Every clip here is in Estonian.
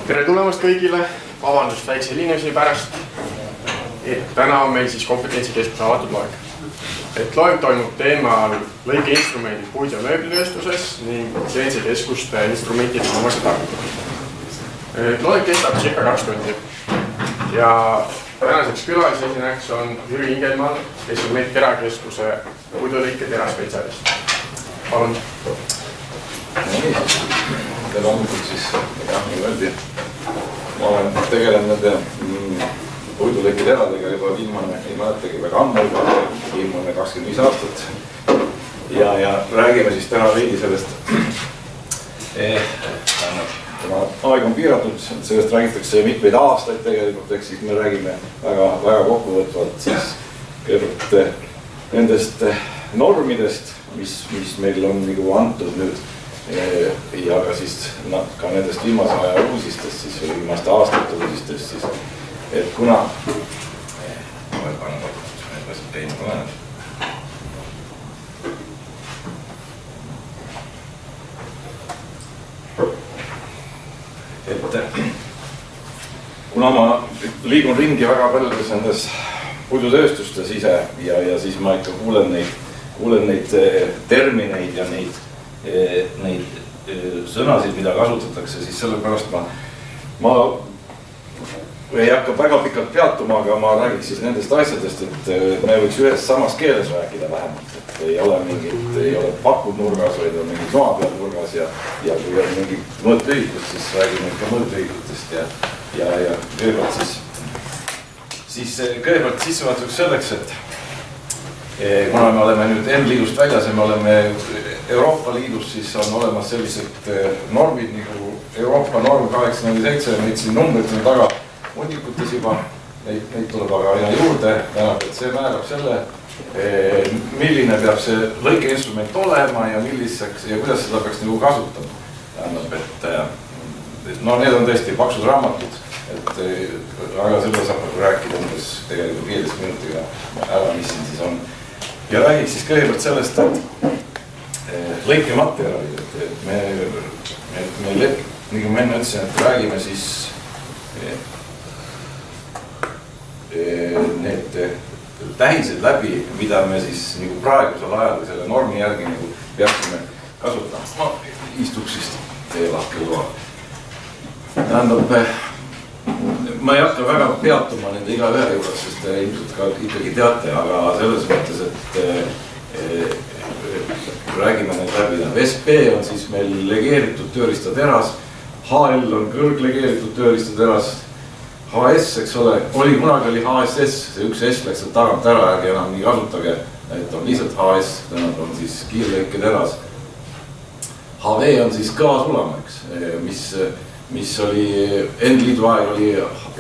Tere tulemast kõigile, vabandust väikse liinesi pärast. Täna on meil siis kompetentsikeskuse avatud loeng. Loeng toimub teemal lõikeinstrumendid puid- ja mööblitööstuses ning CNC-keskuste instrumentid omase tarvitamine. Loeng kestab circa 2 tundi. Ja tänaseks külalisesinejaks on Jüri Ingelmann, kes on Medkera keskuse puidulõike teraspetsialist. Palun. Tere hommikul siis, nagu öeldi, ma olen tegelenud nende puidulõike teradega juba viimane, ei mäletagi väga ammu, viimane 25 aastat. Ja räägime siis täna veidi sellest, kuna aeg on piiratud, sellest räägitakse mitmeid aastaid tegelikult, ehk siis me räägime väga kokkuvõtvalt siis kõigepealt nendest normidest, mis meil on nagu antud nüüd ja ka siis ka nendest viimase aja uusistest, siis või viimaste aastate uusistest siis, et kuna kuna ma liigun ringi väga paljudes nendes puidutööstustes ise ja siis ma ikka kuulen neid termineid ja neid sõnasid, mida kasutatakse, siis sellepärast ma ei hakka väga pikalt peatuma, aga ma räägiks siis nendest asjadest, et me võiks ühes samas keeles rääkida vähemalt, et ei ole pakud nurgas, vaid on mingid noa peal nurgas ja kui on mingid mõõtühikust, siis räägime ikka mõõtühikutest ja kõigepealt sissevaatuks selleks, et kuna me oleme nüüd N-liidust väljas ja me oleme Euroopa Liidus, siis on olemas sellised normid nagu Euroopa norm 847, neid siin numbrid on taga hundikutes juba, neid tuleb aga aina juurde, tähendab, et see määrab selle, milline peab see lõikeinstrument olema ja milliseks ja kuidas seda peaks nagu kasutama. Tähendab, et need on tõesti paksud raamatud, aga selle saab rääkida umbes tegelikult 15 minutiga ära, mis siin siis on. Ja räägiks siis kõigepealt sellest, et lõikematerjali, et me nagu ma enne ütlesin, et räägime siis need tähised läbi, mida me siis nagu praegusel ajal või selle normi järgi nagu peaksime kasutama. Ma istuks siis teie lahkel loal. Tähendab, ma ei hakka väga peatuma nende iga ühe juures, sest te ilmselt ka ikkagi teate, aga selles mõttes, et räägime need läbi. SP on siis meil legeeritud tööriistateras, HL on kõrglegeeritud tööriistateras, HS, eks ole, kunagi oli HSS, see üks S läks tagant ära, ärge enam nii kasutage, et on lihtsalt HS, tähendab on siis kiirlõiketeras. HV on siis kõvasulama, eks, mis oli N-liidu aeg oli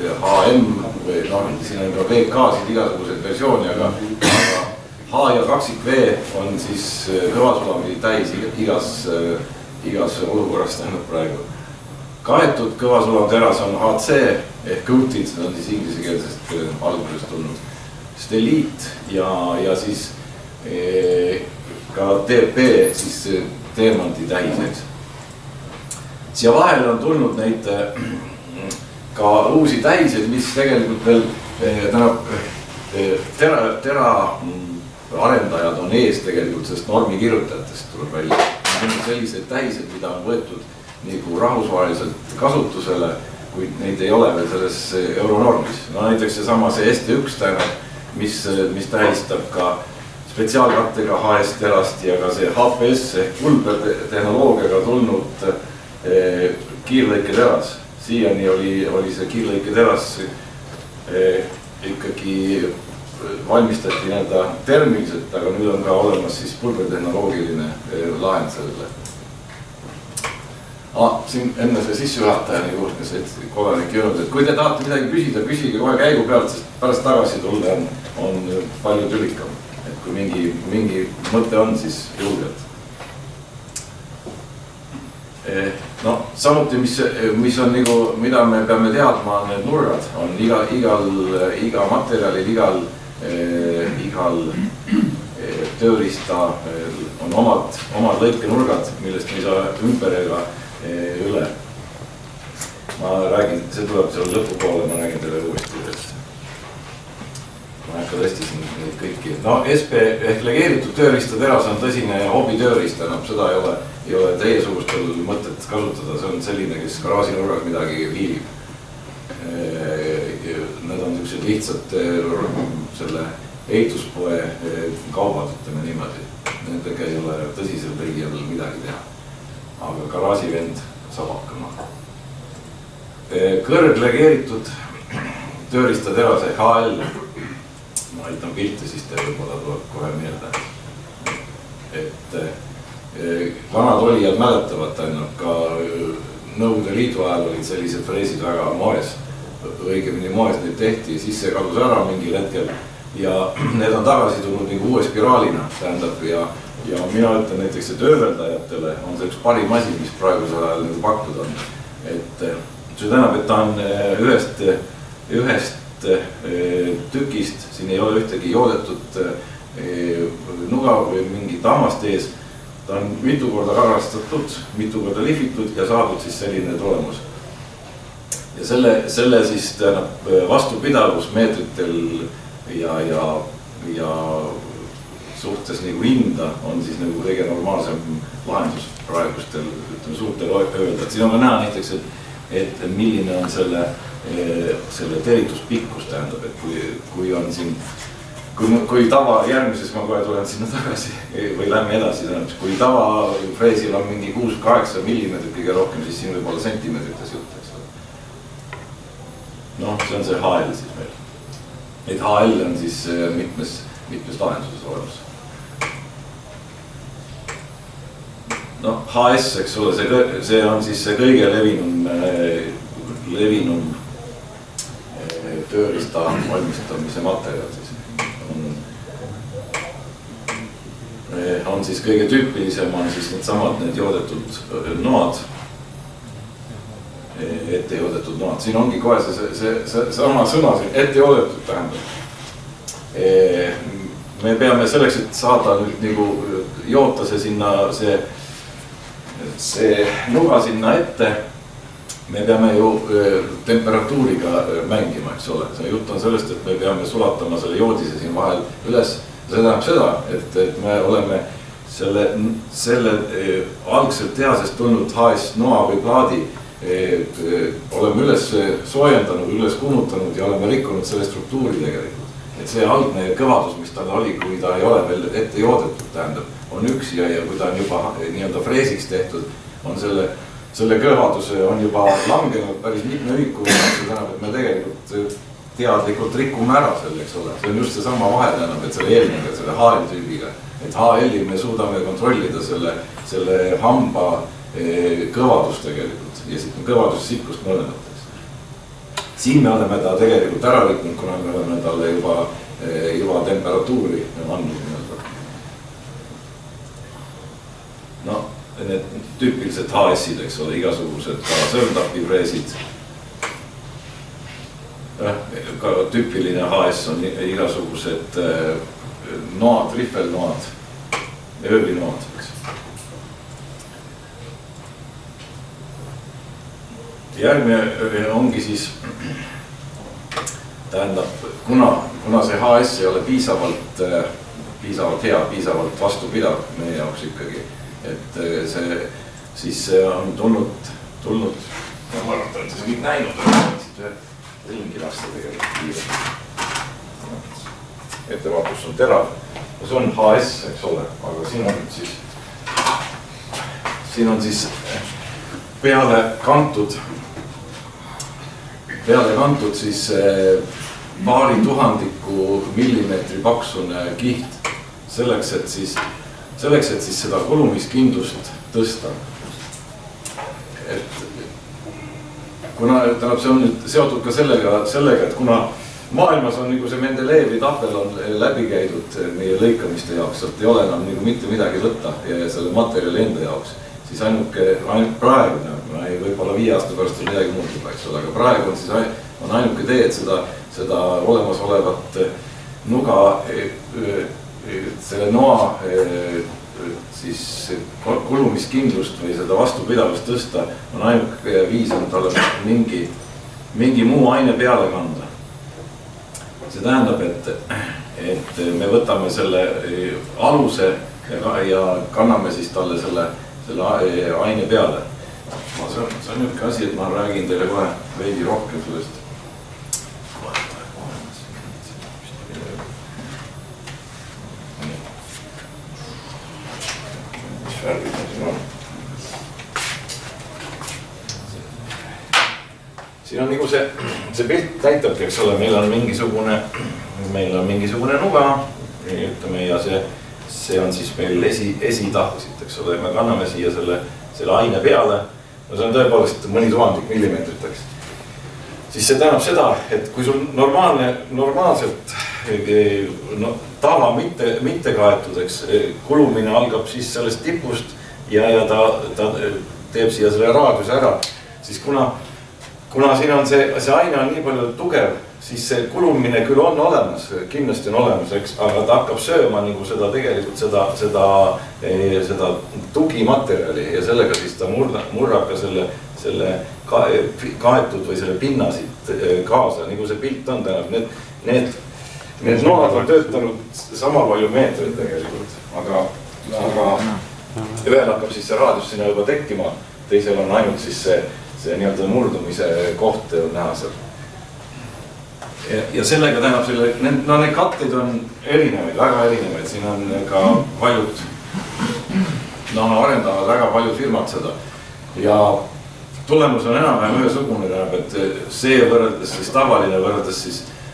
HM või siin on ka VK-sid igasuguseid versiooni, aga H ja kaksik V on siis kõvasulami täis igas olukorras tähendab praegu. Kaetud kõvasulamteras on HC ehk coated, see on siis inglisekeelsest algusest tulnud steliit ja siis ka TP siis teemanti tähiseks. Siia vahele on tulnud neid ka uusi tähiseid, mis tegelikult veel tera arendajad on ees tegelikult, sest normi kirjutajatest tuleb välja. Sellised tähised, mida on võetud nagu rahvusvaheliselt kasutusele, kuid neid ei ole veel selles euronormis. Näiteks seesama see ST1 tähendab, mis tähistab ka spetsiaalkattega HS terast ja ka see HPS ehk pulbertehnoloogiaga tulnud kiirlõiketeras. Siiani oli see kiirlõiketeras ikkagi valmistati nii-öelda termiliselt, aga nüüd on ka olemas siis pulbertehnoloogiline lahend sellele. Siin enne see sissejuhatajani juurde, see kodanik jõudnud, et kui te tahate midagi küsida, küsige kohe käigu pealt, sest pärast tagasi tulla on palju tülikam. Et kui mingi mõte on, siis julgelt. Samuti, mis on nagu, mida me peame teadma, on need nurgad. On iga materjalil, igal tööriista on omad lõikenurgad, millest me ei saa ümber ega üle. Ma räägin, see tuleb seal lõpupoole, ma räägin teile uuesti üles. Ma ei hakka tõesti siin neid kõiki. No SP ehk legeeritud tööriistateras on tõsine hobitööriist, tähendab seda ei ole teiesugustel mõtet kasutada, see on selline, kes garaažinurgas midagi viilib. Need on niisugused lihtsad selle ehituspoe kaubad, ütleme niimoodi. Nendega ei ole tõsisel tegijal midagi teha. Aga garaaživend saab hakkama. Kõrglegeeritud tööriistateras ehk HL. Ma aitan pilte, siis te võib-olla tuleb kohe meelde. Et vanad olijad mäletavad, tähendab ka Nõukogude Liidu ajal olid sellised freesid väga moes. Õigemini moes neid tehti, siis see kadus ära mingil hetkel. Ja need on tagasi tulnud nagu uue spiraalina, tähendab, ja mina ütlen näiteks, et ööveldajatele on see üks parim asi, mis praegusel ajal nagu pakkuda on. Et see tähendab, et ta on ühest tükist, siin ei ole ühtegi joodetud nuga või mingit hammast ees. Ta on mitu korda harrastatud, mitu korda lihvitud ja saadud siis selline tulemus. Ja selle siis tähendab vastupidavus meetritel ja suhtes nagu hinda on siis nagu kõige normaalsem lahendus praegustel suurtel ööveldajad. Siin on ka näha näiteks, et milline on selle terituspikkus, tähendab, et kui on siin, kui tava järgmises ma kohe tulen sinna tagasi või lähme edasi, tähendab, kui tava freesil on mingi 6-8 millimeetrit kõige rohkem, siis siin võib olla sentimeetrites jutt, eks ole. Noh, see on see HL siis meil. Et HL on siis mitmes lahenduses olemas. No, HS, eks ole, see on siis see kõige levinum tööriista valmistamise materjal siis. On siis kõige tüüpilisem on siis need joodetud noad, ette joodetud noad. Siin ongi kohe see sama sõna siin, ette joodetud tähendab. Me peame selleks, et saada nüüd nagu joota see nuga sinna ette, me peame ju temperatuuriga mängima, eks ole. See jutt on sellest, et me peame sulatama selle joodise siin vahel üles. See tähendab seda, et me oleme selle algselt tehasest tulnud HS noa või plaadi oleme üles soojendanud, üles kuumutanud ja oleme rikkunud selle struktuuri tegelikult. Et see algne kõvadus, mis tal oli, kui ta ei ole veel ette joodetud, tähendab, on üks ja kui ta on juba nii-öelda freesiks tehtud, on selle kõvaduse on juba langenud päris mitme ühiku, see tähendab, et me tegelikult teadlikult rikume ära selle, eks ole. See on just see sama vahe tähendab, et selle eelmega, selle HL-tüübiga. Et HL-i me suudame kontrollida selle hamba kõvadust tegelikult ja kõvadussikust mõlendatakse. Siin me oleme ta tegelikult ära riknud, kuna me oleme talle juba temperatuuri andnud. No, need tüüpilised HS-id, eks ole, igasugused ka sõrmtapifreesid. Ka tüüpiline HS on igasugused noad, rihvelnoad, öölinoad, eks. Järgmine ongi siis, tähendab, kuna see HS ei ole piisavalt hea, piisavalt vastupidav meie jaoks ikkagi, et see on tulnud, ja ma arvan, et olete see kõik näinud, ringi lasta tegelikult kiirelt. Ettevaatus on terav. See on HS, eks ole, aga siin on siis peale kantud siis paari tuhandiku millimeetri paksune kiht selleks, et siis seda kulumiskindlust tõsta. Et kuna see on nüüd seotud ka sellega, et kuna maailmas on nagu see Mendelejevi tahvel on läbi käidud meie lõikamiste jaoks, et ei ole enam nagu mitte midagi võtta ja selle materjali enda jaoks, siis ainult praegu, võib-olla 5 aasta pärast midagi muutub, eks ole, aga praegu on ainuke tee, et seda olemasolevat nuga, selle noa siis kulumiskindlust või seda vastupidavust tõsta, on ainuke viis on talle mingi muu aine peale kanda. See tähendab, et me võtame selle aluse ja kanname siis talle selle aine peale. See on niisugune asi, et ma räägin teile kohe veidi rohkem sellest. Mis värgid siin on? Siin on nagu see pilt näitabki, eks ole, meil on mingisugune nuga, ütleme, ja see on siis meil esitahvliselt, eks ole, me kanname siia selle aine peale, no see on tõepoolest mõni tuhandik millimeetriteks. Siis see tähendab seda, et kui sul normaalselt tava mitte kaetud, eks, kulumine algab siis sellest tipust ja ta teeb siia selle raadiuse ära, siis kuna siin on see aine on nii palju tugev, siis see kulumine küll on olemas, kindlasti on olemas, eks, aga ta hakkab sööma nagu seda tugimaterjali ja sellega siis ta murrab ka selle kaetud või selle pinna siit kaasa, nagu see pilt on tähendab. Need noad on töötanud sama palju meetreid tegelikult, aga ühel hakkab siis see raadius sinna juba tekkima, teisel on ainult siis see nii-öelda murdumise koht on näha seal. Ja sellega tähendab need katteid on erinevaid, väga erinevaid, siin on ka paljud, arendavad väga paljud firmad seda. Ja tulemus on enam-vähem ühesugune, tähendab, et see võrreldes siis tavaline võrreldes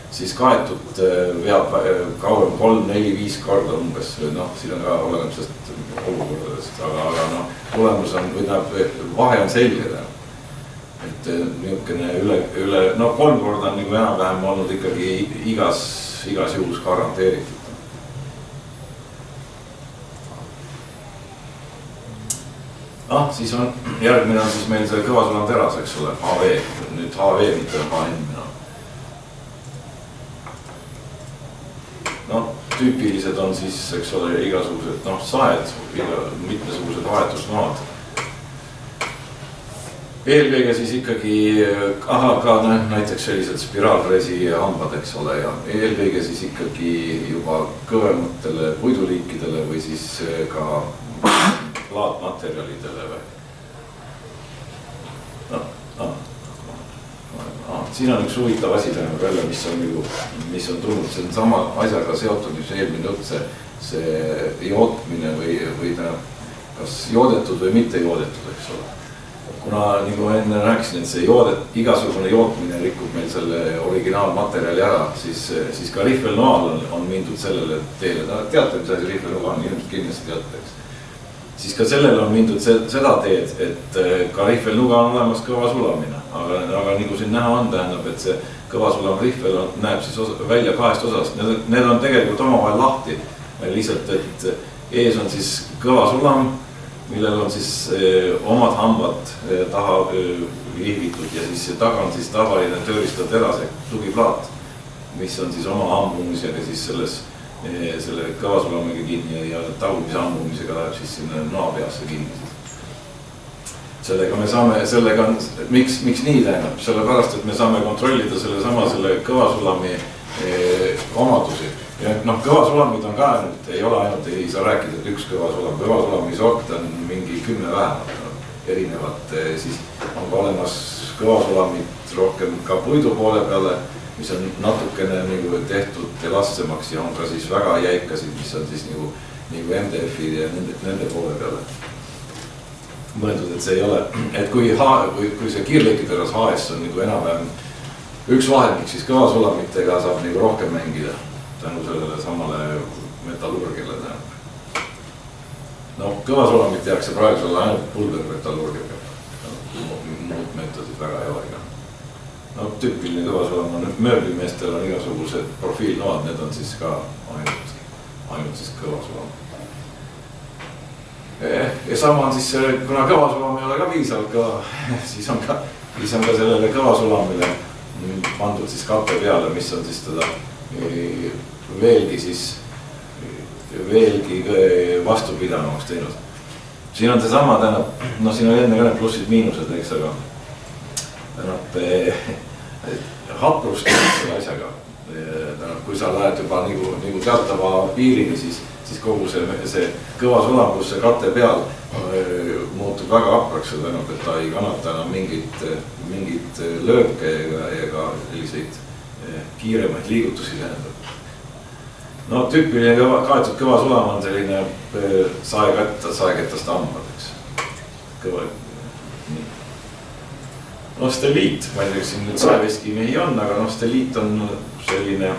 siis kaetud veab kauem 3, 4, 5 korda umbes, siin on ka olemisest olukordadest, aga tulemus on, vahe on selge, et niisugune üle 3 korda on nagu enam-vähem olnud ikkagi igas juhus garanteeritud. Siis on, järgmine on siis meil see kõvasulam teras, eks ole, HV, nüüd HV, mitte HN. Tüüpilised on siis, eks ole, igasugused saed, mitmesugused vahetusnoad. Eelkõige siis ikkagi, ka näiteks sellised spiraalfresi hambad, eks ole, ja eelkõige siis ikkagi juba kõvematele puiduliikidele või siis ka plaatmaterjalidele või. Siin on üks huvitav asi tähendab jälle, mis on tulnud, see on sama asjaga seotud, mis eelmine jutt, see jootmine või kas joodetud või mitte joodetud, eks ole. Kuna nagu enne rääkisin, et see igasugune jootmine rikub meil selle originaalmaterjali ära, siis ka rihvelnoal on mindud sellele teele. Teate, mis asi rihvelnuga on, ilmselt kindlasti teate, eks. Siis ka sellele on mindud seda teed, et ka rihvelnuga on olemas kõvasulamine. Aga nagu siin näha on, tähendab, et see kõvasulam rihvel näeb siis välja 2 osast. Need on tegelikult omavahel lahti. Lihtsalt, et ees on siis kõvasulam, millel on siis omad hambad taha viivitud ja siis taga on siis tavaline tööristav terase tugiplaat, mis on siis oma ammumisega siis selle kõvasulamiga kinni ja tagumise ammumisega läheb siis sinna naapeasse kinni. Sellega me saame, miks nii tähendab? Sellepärast, et me saame kontrollida selle kõvasulami omadusi. Ja kõvasulamid on ka ainult, ei ole ainult, ei saa rääkida, et üks kõvasulami sort on mingi 10 vähemalt erinevat, siis on ka olemas kõvasulamid rohkem ka puidu poole peale, mis on natukene nagu tehtud elastsemaks ja on ka siis väga jäikasid, mis on siis nagu MDF-i ja nende poole peale. Mõeldud, et see ei ole, et kui see kiirlõikiteras HS on nagu enam-vähem üks vahemik, siis kõvasulamitega saab nagu rohkem mängida tänu sellele samale metallurgile. Kõvasulamit tehakse praegusel ainult pulvermetallurgiga. Muud meetodid väga ei ole. Tüüpiline kõvasulam on, mööblimeestel on igasugused profiilnoad, need on siis ka ainult siis kõvasulam. Ja sama on siis, kuna kõvasulam ei ole ka piisavalt kõva, siis on ka sellele kõvasulamile pandud siis katte peale, mis on siis teda veelgi siis veelgi vastupidavamaks teinud. Siin on seesama, tähendab, no siin on enne ka need plussid-miinused, eks, aga tähendab, haprust selle asjaga. Tähendab, kui sa lähed juba nagu teatava piirini, siis kogu see kõva sulam, kus see katte peal muutub väga hapraks, tähendab, et ta ei kannata enam mingit lööke ega selliseid kiiremaid liigutusi tähendab. No tüüpiline kaetud kõva sulam on selline saeketast hambad, eks. Kõva. No steliit, ma ei tea, siin nüüd saeveski mehi on, aga no steliit on selline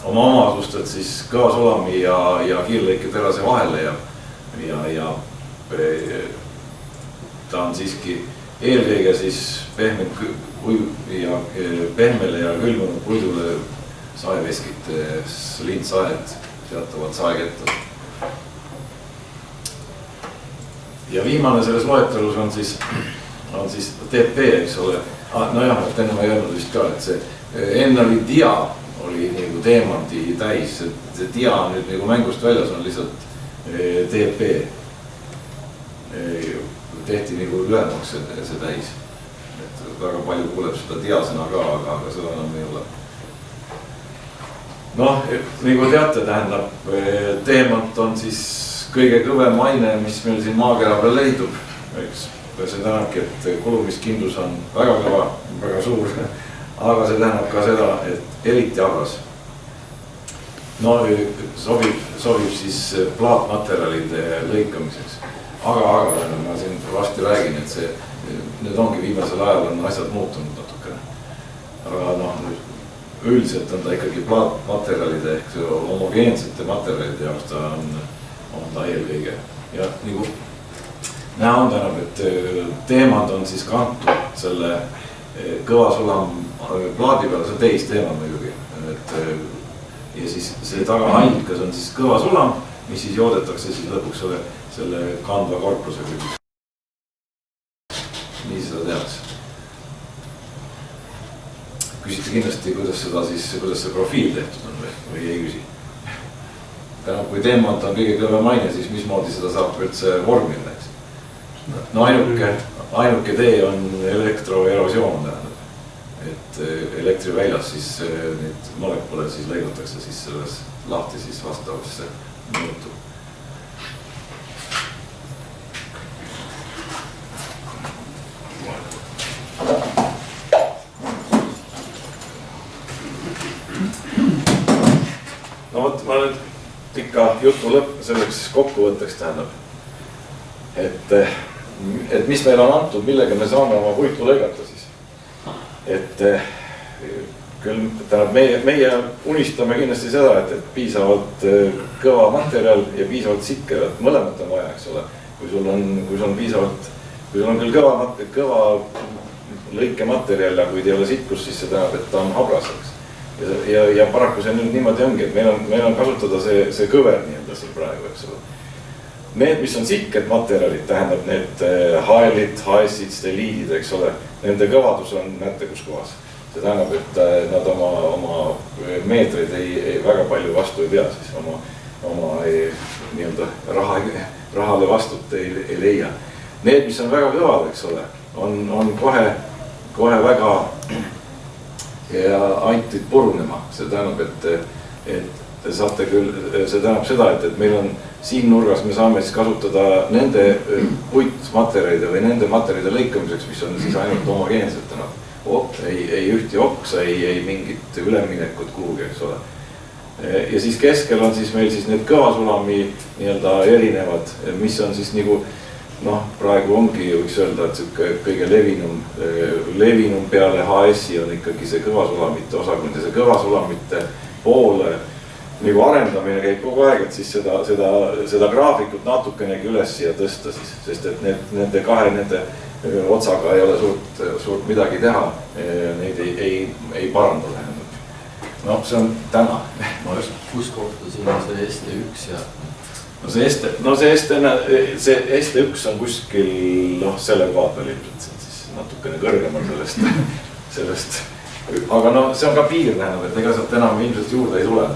oma omasust, et siis kõva sulami ja kiirlõike terase vahele ja ta on siiski eelkõige siis pehmele ja külmunud puidule saeveskid, lintsaed, teatavad saekettad. Ja viimane selles loetelus on siis TP, eks ole. No jah, et enne ma ei öelnud vist ka, et see enne oli dia, oli nagu teemandi täis, see dia nüüd nagu mängust väljas on lihtsalt TP. Tehti nagu lühemaks see täis. Et väga palju kuuleb seda dia sõna ka, aga seda enam ei ole. Noh, nagu teate, tähendab, teemant on siis kõige kõvem aine, mis meil siin maakera peal leidub, eks. See tähendabki, et kulumiskindlus on väga kõva, väga suur, aga see tähendab ka seda, et eriti habras. No sobib siis plaatmaterjalide lõikamiseks. Aga ma siin vasti räägin, et need ongi viimasel ajal on asjad muutunud natukene. Aga noh, üldiselt on ta ikkagi plaatmaterjalide ehk homogeensete materjalide jaoks ta on ta eelkõige. Ja nagu näha on tähendab, et teemad on siis kantud selle kõva sulam plaadi peale, see on teist muidugi. Ja siis see tagahallikas on siis kõva sulam, mis siis joodetakse siis lõpuks selle kandva korpusega. Nii seda tehakse. Küsite kindlasti, kuidas see profiil tehtud on või ei küsi. Tähendab, kui teemant on kõige kõvem aine, siis mismoodi seda saab üldse vormida, eks. No ainuke tee on elektroerosioon tähendab, et elektri väljas siis neid molekule siis lõigatakse siis selles lahti siis vastavasse muutu. No vot, ma nüüd ikka jutu lõpp selleks kokkuvõtteks tähendab, et mis meil on antud, millega me saame oma puitu lõigata siis. Et küll tähendab, meie unistame kindlasti seda, et piisavalt kõva materjal ja piisavalt sikke, mõlemat on vaja, eks ole. Kui sul on piisavalt, kui sul on küll kõva lõikematerjal ja kui ei ole sitkust, siis see tähendab, et ta on habraseks. Ja paraku see nüüd niimoodi ongi, et meil on kasutada see kõver nii-öelda siin praegu, eks ole. Need, mis on sikked materjalid, tähendab need haelid, haesid, steliidid, eks ole, nende kõvadus on näete kus kohas. See tähendab, et nad oma meetreid ei väga palju vastu ei pea, siis oma nii-öelda rahale vastut ei leia. Need, mis on väga kõvad, eks ole, on kohe väga ja antid purunema. See tähendab, et te saate küll, see tähendab seda, et meil on siin nurgas, me saame siis kasutada nende puitmaterjalide või nende materjalide lõikamiseks, mis on siis ainult homogeensetena. Ei ühti oksa, ei mingit üleminekut kuhugi, eks ole. Ja siis keskel on siis meil siis need kõvasulami nii-öelda erinevad, mis on siis nagu, noh, praegu ongi, võiks öelda, et kõige levinum peale HS-i on ikkagi see kõvasulamite osakond ja see kõvasulamite poole nagu arendamine käib kogu aeg, et siis seda graafikut natukenegi üles siia tõsta siis, sest et nende otsaga ei ole suurt midagi teha, neid ei paranda. No see on täna. Kus kohta siin on see ST1 ja? See ST1 on kuskil, selle koha peal ilmselt, siis natukene kõrgemal sellest. Aga see on ka piir tähendab, et ega sealt enam ilmselt juurde ei tule.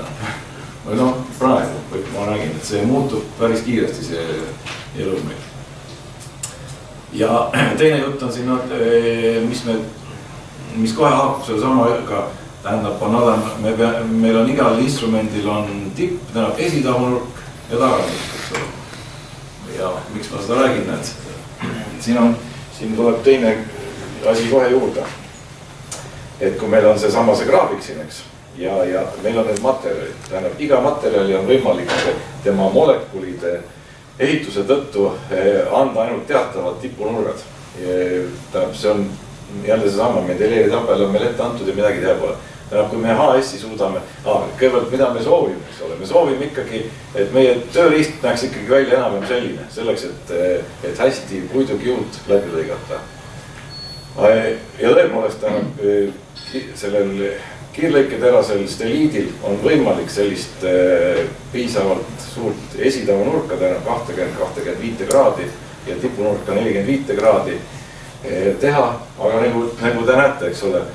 või noh, praegu ma räägin, et see muutub päris kiiresti, see elu meil. Ja teine jutt on siin, mis kohe haakub selle samaga, tähendab, meil on igal instrumendil on tipp, tähendab esitahunurk ja taganurk. Ja miks ma seda räägin, et siin tuleb teine asi kohe juurde. Et kui meil on see graafik siin, eks, ja meil on need materjalid, tähendab, iga materjali on võimalik tema molekulide ehituse tõttu anda ainult teatavad tipunurgad. Tähendab, see on jälle seesama, Mendelejevi tabel on meil ette antud ja midagi teha pole. Tähendab, kui me HS-i suudame, kõigepealt mida me soovime, eks ole, me soovime ikkagi, et meie tööriist näeks ikkagi välja enam selline, selleks, et hästi puidukiud läbi lõigata. Ja tõepoolest tähendab, sellel kiirlõiketerasel steliidil on võimalik sellist piisavalt suurt esitavunurka, tähendab 20-25 kraadi ja tipunurka 45 kraadi teha, aga nagu te näete, eks ole,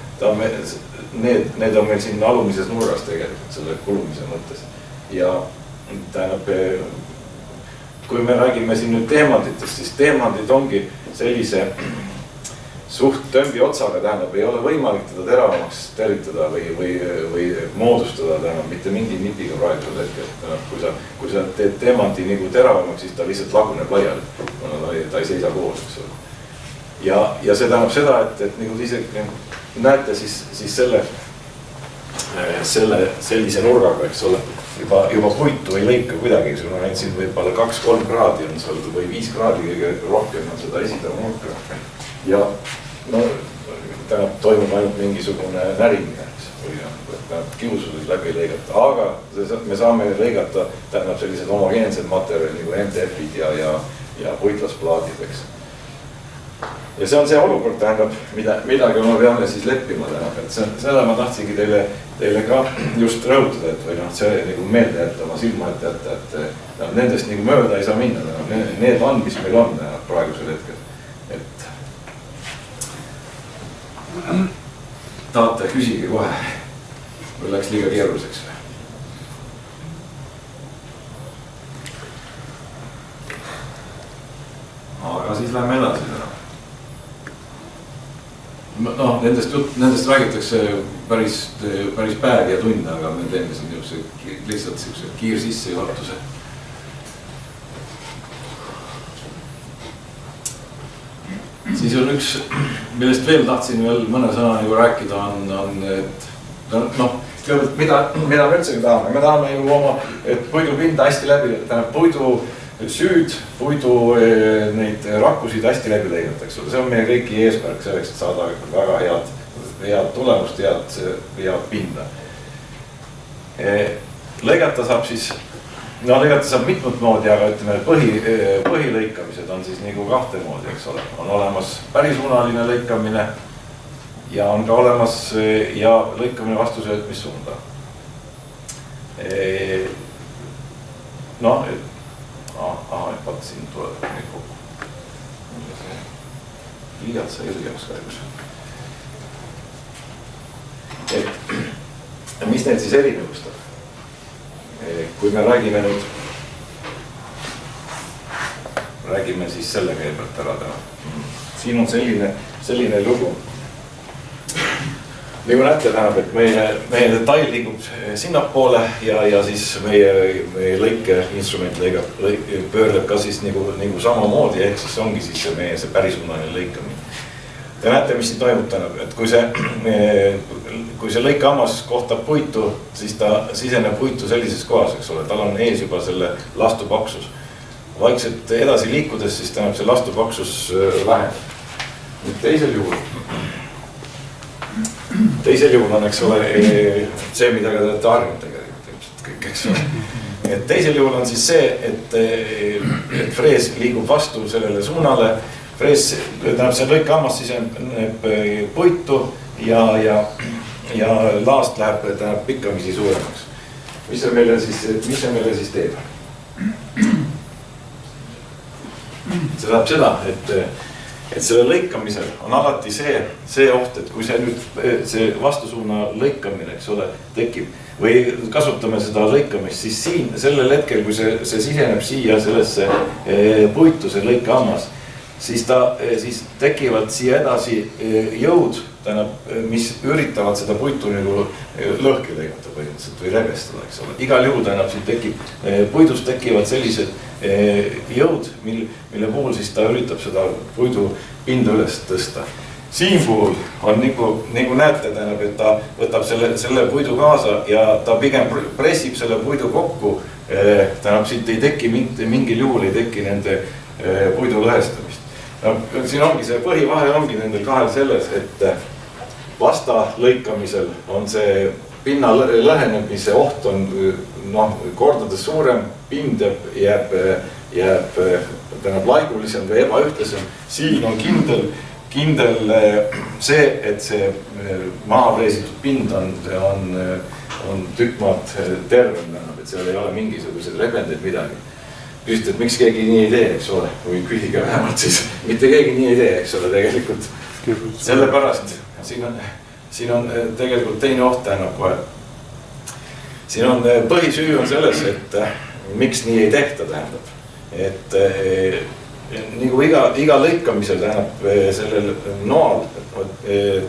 need on meil siin alumises nurgas tegelikult selle kulumise mõttes. Ja tähendab, kui me räägime siin nüüd teemanditest, siis teemandid ongi sellise suht tömbi otsaga, tähendab, ei ole võimalik teda teravamaks teritada või moodustada, tähendab, mitte mingi nipiga praegusel hetkel. Tähendab, kui sa teed teemandi nagu teravamaks, siis ta lihtsalt laguneb laiali, ta ei seisa koos, eks ole. Ja see tähendab seda, et nagu te ise näete, siis sellise nurgaga, eks ole, juba puitu ei lõika kuidagi, sul on ainult siin võib-olla 2-3 kraadi on seal või 5 kraadi kõige rohkem on seda esitava nurka. Ja no, tähendab, toimub ainult mingisugune närimine, tähendab, kiusudes läbi lõigata, aga me saame lõigata, tähendab, sellised homogeensed materjali nagu MDF-id ja puitlasplaadid, eks. Ja see on see olukord, tähendab, midagi me peame siis leppima, tähendab, et seda ma tahtsingi teile ka just rõhutada, et või noh, see nagu meelde jätta, oma silma ette jätta, et nendest nagu mööda ei saa minna, need on, mis meil on praegusel hetkel, et tahate küsige kohe, või läks liiga keeruliseks või? Aga siis lähme edasi. No, nendest räägitakse päris päev ja tund, aga me teeme siin lihtsalt kiir sisse juhatuse. Siis on üks, millest veel tahtsin veel mõne sõna nagu rääkida, on et noh, mida me üldse tahame? Me tahame ju oma puidupinda hästi läbi, tähendab puidu süüd, puidu neid rakkusid hästi läbi lõigatakse. See on meie kõiki eesmärk selleks, et saada väga head tulemust, head pinda. Lõigata saab siis, no lõigata saab mitmut moodi, aga ütleme, põhilõikamised on siis nagu kahte moodi, eks ole. On olemas pärisuunaline lõikamine ja on ka olemas ja lõikamine vastusöötmissuunda. No, et vaata siin tuleb neid kokku. Liialt sai õigeks kahjuks. Et mis need siis erinevustab? Kui me räägime nüüd, räägime siis selle kõigepealt ära täna. Siin on selline lugu. Nagu näete, tähendab, et meie detail liigub sinnapoole ja siis meie lõikeinstrument pöörleb ka siis nagu samamoodi, ehk siis ongi siis meie see pärisuunaline lõikamine. Te näete, mis siin toimub tähendab, et kui see lõikehammas kohtab puitu, siis ta siseneb puitu sellises kohas, eks ole, tal on ees juba selle lastupaksus. Vaikselt edasi liikudes, siis tähendab see lastupaksus väheneb. Nüüd teisel juhul on, eks ole, see, mida ka te harjunud tegelikult kõik, eks ole. Et teisel juhul on siis see, et frees liigub vastu sellele suunale. Frees, tähendab, see lõikehammas siseneb puitu ja laast läheb pikkamisi suuremaks. Mis see meile siis teeb? See tähendab seda, et selle lõikamisel on alati see oht, et kui see nüüd see vastusuuna lõikamine, eks ole, tekib, või kasutame seda lõikamist, siis siin sellel hetkel, kui see siseneb siia sellesse puitu, see lõikehammas, siis tekivad siia edasi jõud, mis üritavad seda puitu nagu lõhki lõigata põhimõtteliselt või rebestada, eks ole. Igal juhul siin puidust tekivad sellised jõud, mille puhul siis ta üritab seda puidu pinda üles tõsta. Siin puhul on nagu näete, et ta võtab selle puidu kaasa ja ta pigem pressib selle puidu kokku. Siit ei teki, mingil juhul ei teki nende puidu lõhestamist. Siin ongi see põhivahe ongi nendel kahel selles, et vasta lõikamisel on see pinna lõhenemise oht on kordades suurem, pind jääb laigulisem või ebaühtlasem. Siin on kindel see, et see maha preesitud pind on tükk maad tervem, et seal ei ole mingisuguseid rebendeid midagi. Küsite, et miks keegi nii ei tee, eks ole, või küsige vähemalt siis, mitte keegi nii ei tee, eks ole, tegelikult. Sellepärast siin on tegelikult teine oht kohe. Siin on põhisüü on selles, et miks nii ei tehta tähendab. Et nagu iga lõikamisel tähendab sellel noal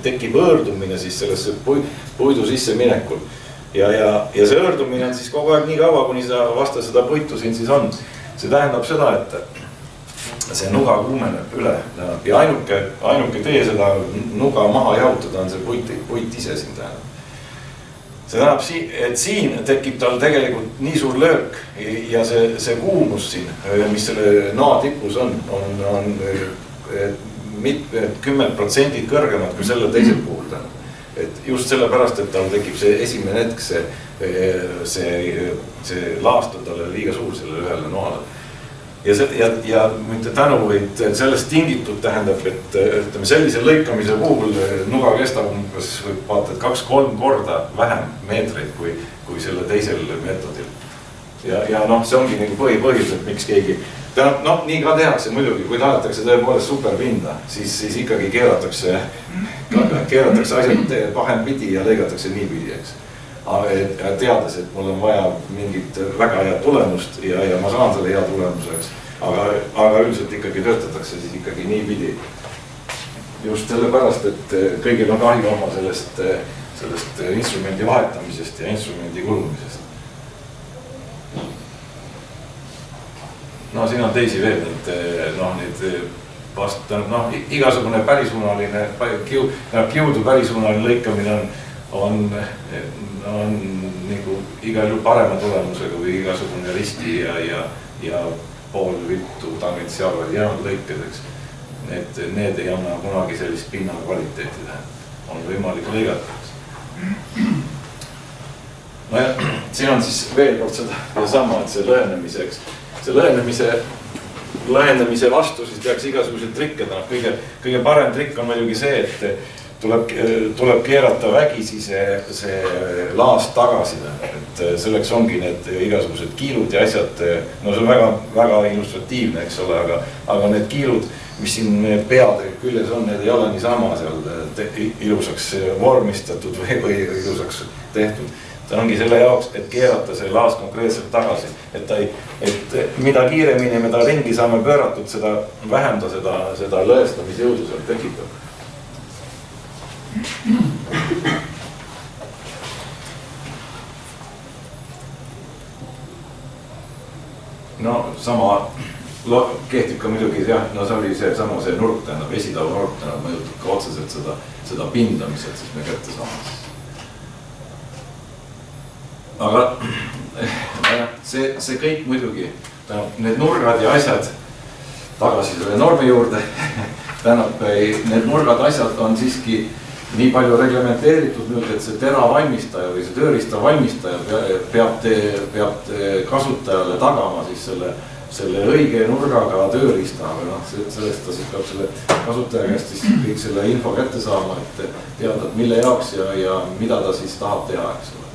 tekib õõrdumine siis sellesse puidu sisse minekul. Ja see õõrdumine on siis kogu aeg nii kaua, kuni seda puitu siin siis on. See tähendab seda, et see nuga kuumeneb üle ja ainuke tee seda nuga maha jahutada on see puit ise siin tähendab. See tähendab, et siin tekib tal tegelikult nii suur löök ja see kuumus siin, mis selle noa tipus on 10% kõrgemad kui selle teisel puhul tähendab. Et just sellepärast, et tal tekib see esimene hetk, see laast on talle liiga suur sellele ühele noale. Ja mitte tänu, vaid sellest tingitud tähendab, et ütleme sellise lõikamise puhul nuga kestab umbes vaata 2-3 korda vähem meetreid kui selle teisel meetodil. Ja see ongi nagu põhjus, et miks keegi nii ka tehakse muidugi, kui tahetakse tõepoolest superpinda, siis ikkagi keeratakse asjad pahem pidi ja lõigatakse nii pidi, eks. Teades, et mul on vaja mingit väga head tulemust ja ma saan selle hea tulemuseks, aga üldiselt ikkagi töötatakse siis ikkagi nii pidi. Just sellepärast, et kõigil on kahju oma sellest instrumendi vahetamisest ja instrumendi kulumisest. Siin on teisi veel, igasugune pärisuunaline, kiudu pärisuunaline lõikamine on nagu igal juhul parema tulemusega või igasugune risti ja pool vittu tangentsiaalvad ja lõikadeks. Need ei anna kunagi sellist pinna kvaliteeti tähendab. On võimalik lõigata. Siin on siis veel kord seda sama, et see lõhenemiseks. See lõhenemise vastu siis tehakse igasuguseid trikke. Kõige parem trikk on muidugi see, et tuleb keerata vägisi see laast tagasi. Et selleks ongi need igasugused kiilud ja asjad, see on väga illustratiivne, eks ole, aga need kiilud, mis siin peade küljes on, need ei ole niisama seal ilusaks vormistatud või ilusaks tehtud. See ongi selle jaoks, et keerata see laas konkreetselt tagasi. Et mida kiiremini me ta ringi saame pööratud, seda vähem ta seda lõhestamisjõudu seal tekitab. Sama kehtib ka muidugi, see oli see nurk, tähendab, esitav nurk, mõjutab ka otseselt seda pindamised, siis me kätte saame. Aga see kõik muidugi, need nurgad ja asjad tagasi selle normi juurde, need nurgad asjad on siiski nii palju reglementeeritud nüüd, et see tera valmistaja või see tööriista valmistaja peab kasutajale tagama siis selle õige nurgaga tööriista, aga sellest ta siis peab selle kasutaja käest siis kõik selle info kätte saama, et teada, mille jaoks ja mida ta siis tahab teha, eks ole.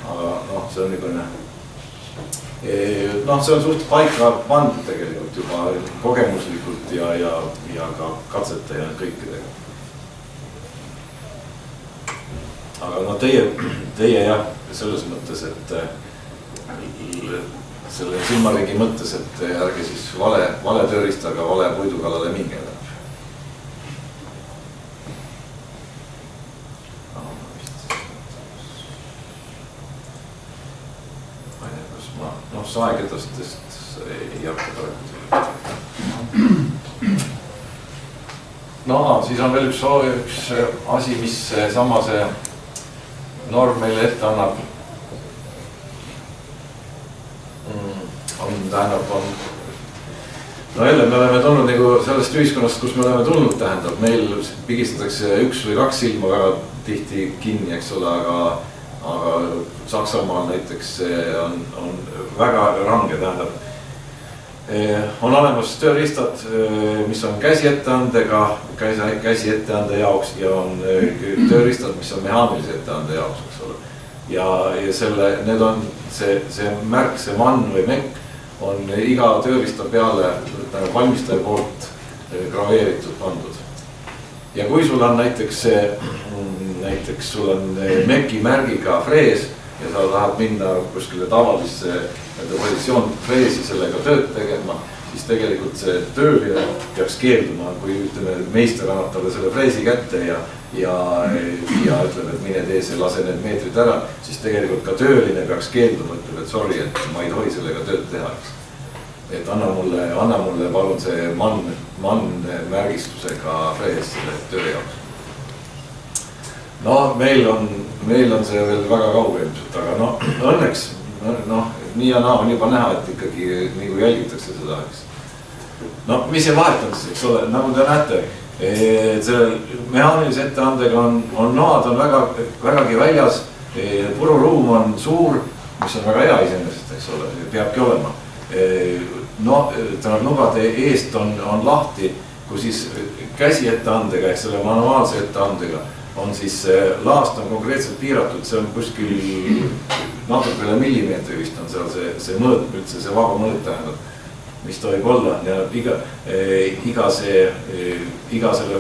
Aga see on niisugune, see on suht paika pandud tegelikult juba kogemuslikult ja ka katsete ja kõikidega. aga no teie jah, selles mõttes, et selle silmaringi mõttes, et ärge siis vale tööristaga vale puidu kallale minge. Ma ei tea, kas ma saeketastest ei hakka praegu. No siis on veel üks asi, mis sama see norm meile ette annab. No jälle me oleme tulnud nagu sellest ühiskonnast, kus me oleme tulnud, tähendab, meil pigistatakse 1 või 2 silma väga tihti kinni, eks ole, aga Saksamaal näiteks on väga range, tähendab. On olemas tööriistad, mis on käsietteandega, käsi etteande jaoks ja on tööriistad, mis on mehaanilise etteande jaoks, eks ole. Ja need on see märk, see mann või mekk on iga tööriista peale valmistaja poolt graveeritud pandud. Ja kui sul on näiteks sul on meki märgiga frees ja sa tahad minna kuskile tavalisse positsioon freesi sellega tööd tegema, siis tegelikult see tööline peaks keelduma, kui ütleme, meister annab talle selle freesi kätte ja ütleb, et mine tee see, lase need meetrid ära, siis tegelikult ka tööline peaks keelduma, ütleb, et sorry, et ma ei tohi sellega tööd teha. Et anna mulle palun see mann märgistusega frees selle töö jaoks. No meil on see veel väga kauge ilmselt, aga no õnneks nii ja naa on juba näha, et ikkagi nagu jälgitakse seda, eks. No mis see vahet on siis, eks ole, nagu te näete, selle mehaanilise etteandega on noad on vägagi väljas, pururuum on suur, mis on väga hea iseenesest, eks ole, peabki olema. Nugade eest on lahti, kui siis käsi etteandega, ehk selle manuaalse etteandega on siis laast on konkreetselt piiratud, see on kuskil natukene millimeetri vist on seal see mõõt, üldse see vaba mõõt tähendab, mis tohib olla ja iga selle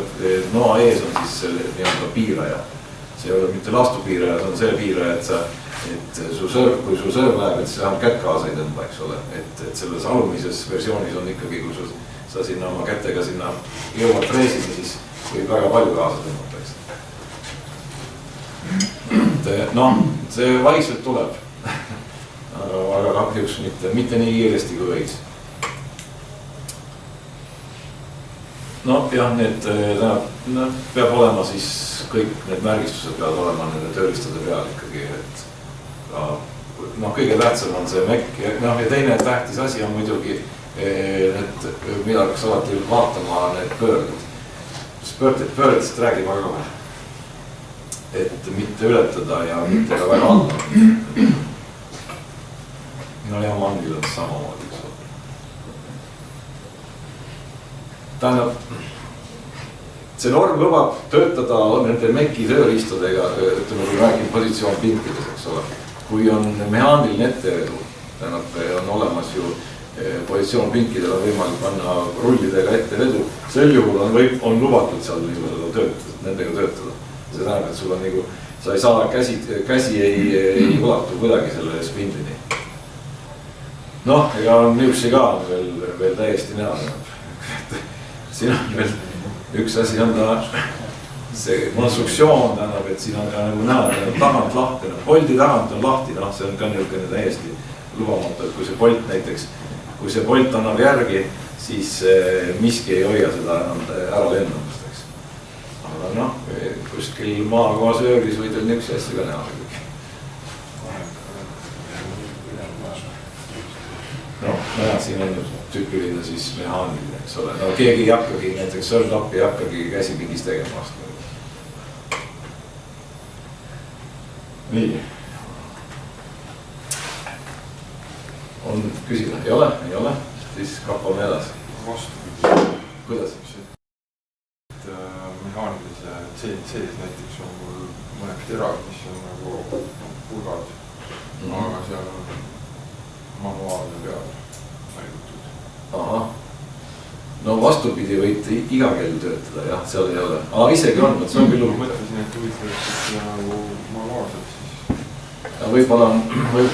noa ees on siis selle nii-öelda piiraja. See ei ole mitte laastupiiraja, see on see piiraja, et kui su sõrm läheb, et see vähem kätt kaasa ei tõmba, eks ole. Et selles alumisesversioonis on ikkagi, kui sa sinna oma kätega sinna jõuad freesida, siis võib väga palju kaasa tõmbata, eks. Noh, see vaikselt tuleb, aga kahjuks mitte nii kiiresti kui võiks. No jah, need peab olema siis kõik need märgistused peavad olema nende tööriistade peal ikkagi, et kõige tähtsam on see mekk ja teine tähtis asi on muidugi, mida peaks alati vaatama need pöörded. Pöördest räägib väga vähe. Et mitte ületada ja mitte ka väga alla. No ja mangil on samamoodi. Tähendab, see norm lubab töötada nende meki tööriistadega, ütleme, kui räägib positsioon pinkides, eks ole. Kui on mehaaniline ettevedu, tähendab, on olemas ju positsioon pinkidel on võimalik panna rullidega ettevedu, sel juhul on lubatud seal nendega töötada. See tähendab, et sul on nagu, sa ei saa käsi ei ulatu kuidagi selle spindlini. Noh, ega on niuksi ka veel täiesti näha. Siin on veel üks asi on see konstruktsioon, tähendab, et siin on ka nagu näha, tagant lahti, poldi tagant on lahti, see on ka niisugune täiesti lubamatu, et kui see polt näiteks, kui see polt annab järgi, siis miski ei hoia seda enam ära lennamast, eks. Aga kuskil maakoha söögis või teil niisuguse asja ka näha. Siin on tüüpiline siis mehaaniline, eks ole. Keegi ei hakkagi, näiteks sõrmlappi ei hakkagi käsipingis tegema. Nii. On küsida? Ei ole? Ei ole? Siis kappame edasi. Vastu. Kuidas? Mehaanilise sees näiteks on mul mõned terad, mis on nagu pulgad, aga seal on manuaalne peal. Ahah. no vastupidi võite iga kell töötada, jah, seal ei ole. Aga isegi on, see on küll. Ma mõtlesin, et huvitav, et nagu manuaalselt siis. Võib-olla on,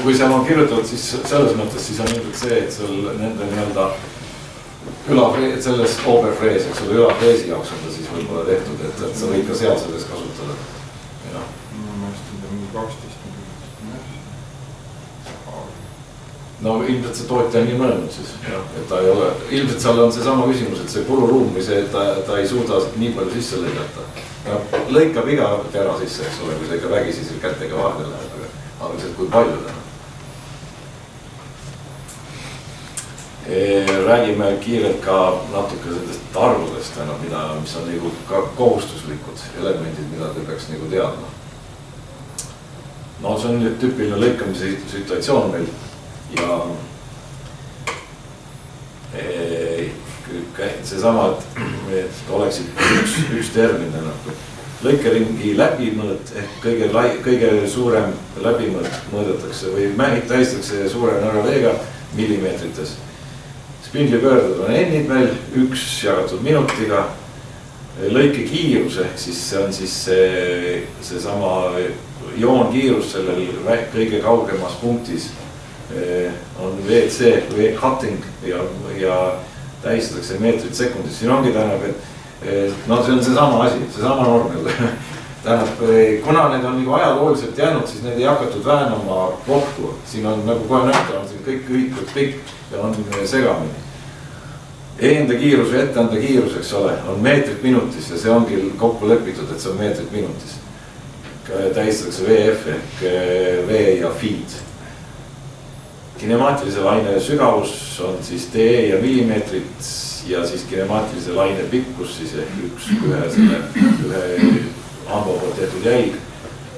kui seal on kirjutatud, siis selles mõttes siis on ilmselt see, et seal nende nii-öelda selles oberfrees, eks ole, ülafreesi jaoks on ta siis võib-olla tehtud, et sa võid ka seal selles kasutada. Ma mõtlesin, et mingi 12. No ilmselt see tootja on nii mõelnud siis, et ta ei ole, ilmselt seal on seesama küsimus, et see pururuum või see, et ta ei suuda nii palju sisse lõigata. Lõikab iga tera sisse, eks ole, kui see ikka vägisi seal kätega vahele läheb, aga lihtsalt kui palju täna. Räägime kiirelt ka natuke sellest arvudest, mis on nagu ka kohustuslikud elemendid, mida te peaks nagu teadma. No see on nüüd tüüpiline lõikamise situatsioon meil. Ja seesama, et oleksid üks termin lõikeringi läbimõõt ehk kõige suurem läbimõõt mõõdetakse või tähistatakse suure nõrga V-ga millimeetrites. Spindlipöörded on n-id meil 1 jagatud minutiga. Lõike kiirus ehk siis see on siis seesama joonkiirus sellel kõige kaugemas punktis on VC või cutting ja tähistatakse meetrit sekundis. Siin ongi tähendab, et no see on seesama asi, seesama norm. Tähendab, kuna need on nagu ajalooliselt jäänud, siis need ei hakatud väänama kokku. Siin on nagu kohe nähta, on siin kõik ühikud pikk ja on segamini. Enda kiirus või etteanda kiirus, eks ole, on meetrit minutis ja see ongi kokku lepitud, et see on meetrit minutis. Tähistatakse VF ehk V ja feed. Kinemaatilise laine sügavus on siis DE ja millimeetrit ja siis kinemaatilise laine pikkus siis ehk ühe hamba poolt tehtud jälg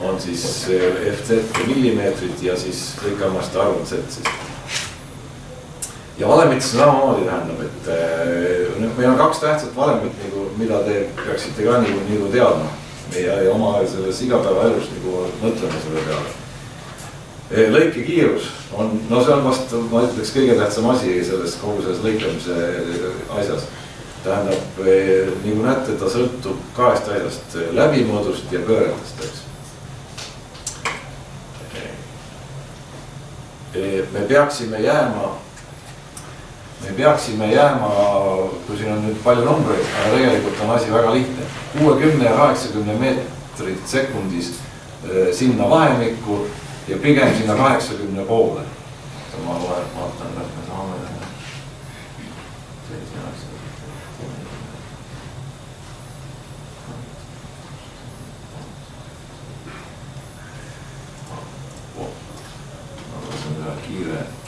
on siis FZ millimeetrit ja siis lõikamaste arv on Z siis. Ja valemites samamoodi tähendab, et meil on 2 tähtsat valemit, mida te peaksite ka nagu teadma ja oma selles igapäevaelus mõtlema selle peale. Lõike kiirus on, no see on vast, ma ütleks, kõige tähtsam asi selles kogu selles lõikamise asjas. Tähendab, nagu näete, ta sõltub 2 asjast, läbimõõdust ja pööretest, eks. Me peaksime jääma, kui siin on nüüd palju numbreid, aga tegelikult on asi väga lihtne. 60 ja 80 meetrit sekundis sinna vahemikku ja pigem sinna 80 poole. Ma vaatan, et me saame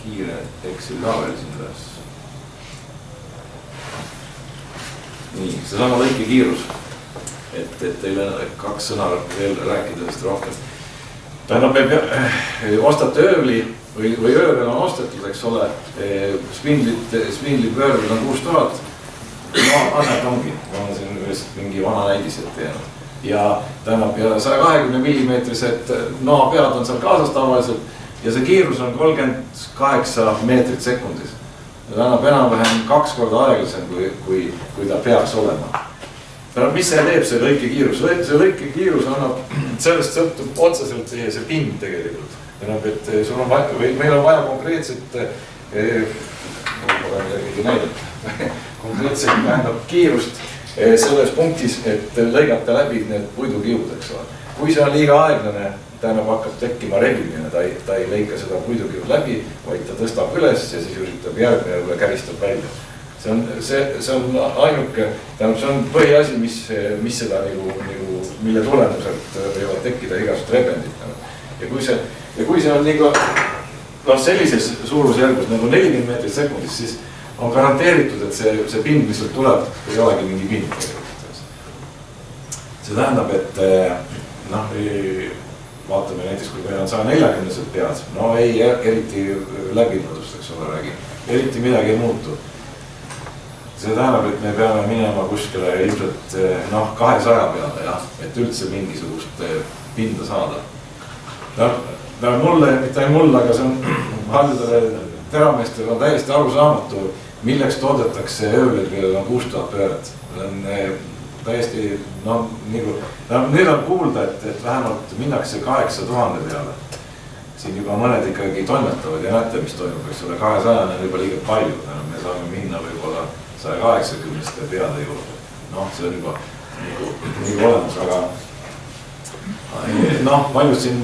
kiire Excel ka veel siin üles. Nii, seesama lõike kiirus, et teile 2 sõna veel rääkida vist rohkem. Tähendab, me ostate öövli või öövel on ostetud, eks ole, spindlipöörded on 6000. No, annet ongi, ma olen siin mingi vana näidis ette jäänud. Ja tähendab, 120 millimeetrised noapead on seal kaasas tavaliselt ja see kiirus on 38 meetrit sekundis. Tähendab, enam-vähem 2 korda aeglasem, kui ta peaks olema. Tähendab, mis see teeb, see lõike kiirus? See lõike kiirus annab, sellest sõltub otseselt see pind tegelikult. Tähendab, et sul on vaja, või meil on vaja konkreetset, konkreetselt tähendab kiirust selles punktis, et lõigata läbi need puidukiud, eks ole. Kui see on liiga aeglane, tähendab hakkab tekkima rebimine, ta ei lõika seda puidukiud läbi, vaid ta tõstab üles ja siis üritab järgmine või käristab välja. See on ainuke, tähendab, see on põhiasi, mis seda mille tulemuselt võivad tekkida igasugused rebendid. Ja kui see on sellises suurusjärgus nagu 40 meetrit sekundis, siis on garanteeritud, et see pind, mis sealt tuleb, ei olegi mingi pind. See tähendab, et vaatame näiteks, kui meil on 140 pead, no ei eriti läbimõõdust, eks ole, räägi. Eriti midagi ei muutu. See tähendab, et me peame minema kuskile ilmselt 200 peale, et üldse mingisugust pinda saada. Mulle, mitte ainult mulle, aga see on paljudele terameestele on täiesti arusaamatu, milleks toodetakse ööbel, kellel on 6000 pööret. On täiesti, no nagu, nüüd on kuulda, et vähemalt minnakse 8000 peale. Siin juba mõned ikkagi toimetavad ja näete, mis toimub, eks ole, 200 on juba liiga palju, me saame minna võib-olla 180 peale juurde. Noh, see on juba nagu olemas, aga noh, paljud siin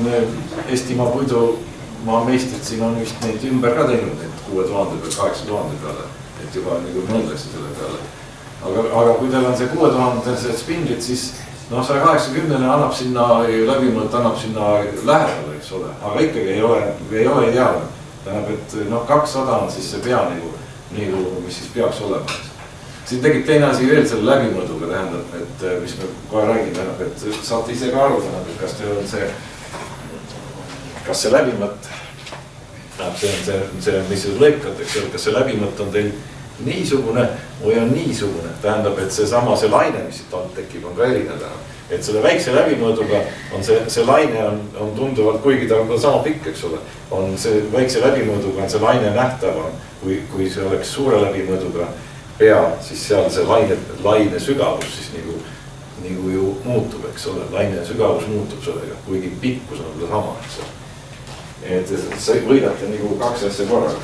Eestimaa puidumaa meistrid siin on vist neid ümber ka teinud, neid 6000 või 8000 peale, et juba nagu mõeldakse selle peale. Aga kui teil on see 6000 spindlit, siis noh, 180 annab sinna, läbimõõt annab sinna lähedale, eks ole, aga ikkagi ei ole ideaalne. Tähendab, et noh, 200 on siis see pea nagu, mis siis peaks olema. Siin tegib teine asi veel selle läbimõõduga, tähendab, et mis me kohe räägime, tähendab, et saate ise ka aru, tähendab, et kas teil on kas see läbimõõt, see on see, mis see lõikad, eks ole, kas see läbimõõt on teil niisugune või on niisugune, tähendab, et see laine, mis siit alt tekib, on ka erinev. Et selle väikse läbimõõduga on see laine on tunduvalt, kuigi ta on sama pikk, eks ole, on see väikse läbimõõduga on see laine nähtavam, kui see oleks suure läbimõõduga pea, siis seal see laine sügavus siis nagu ju muutub, eks ole, laine sügavus muutub sellega, kuigi pikkus on sama, eks ole. Et see võidate nagu 2 asja korraga.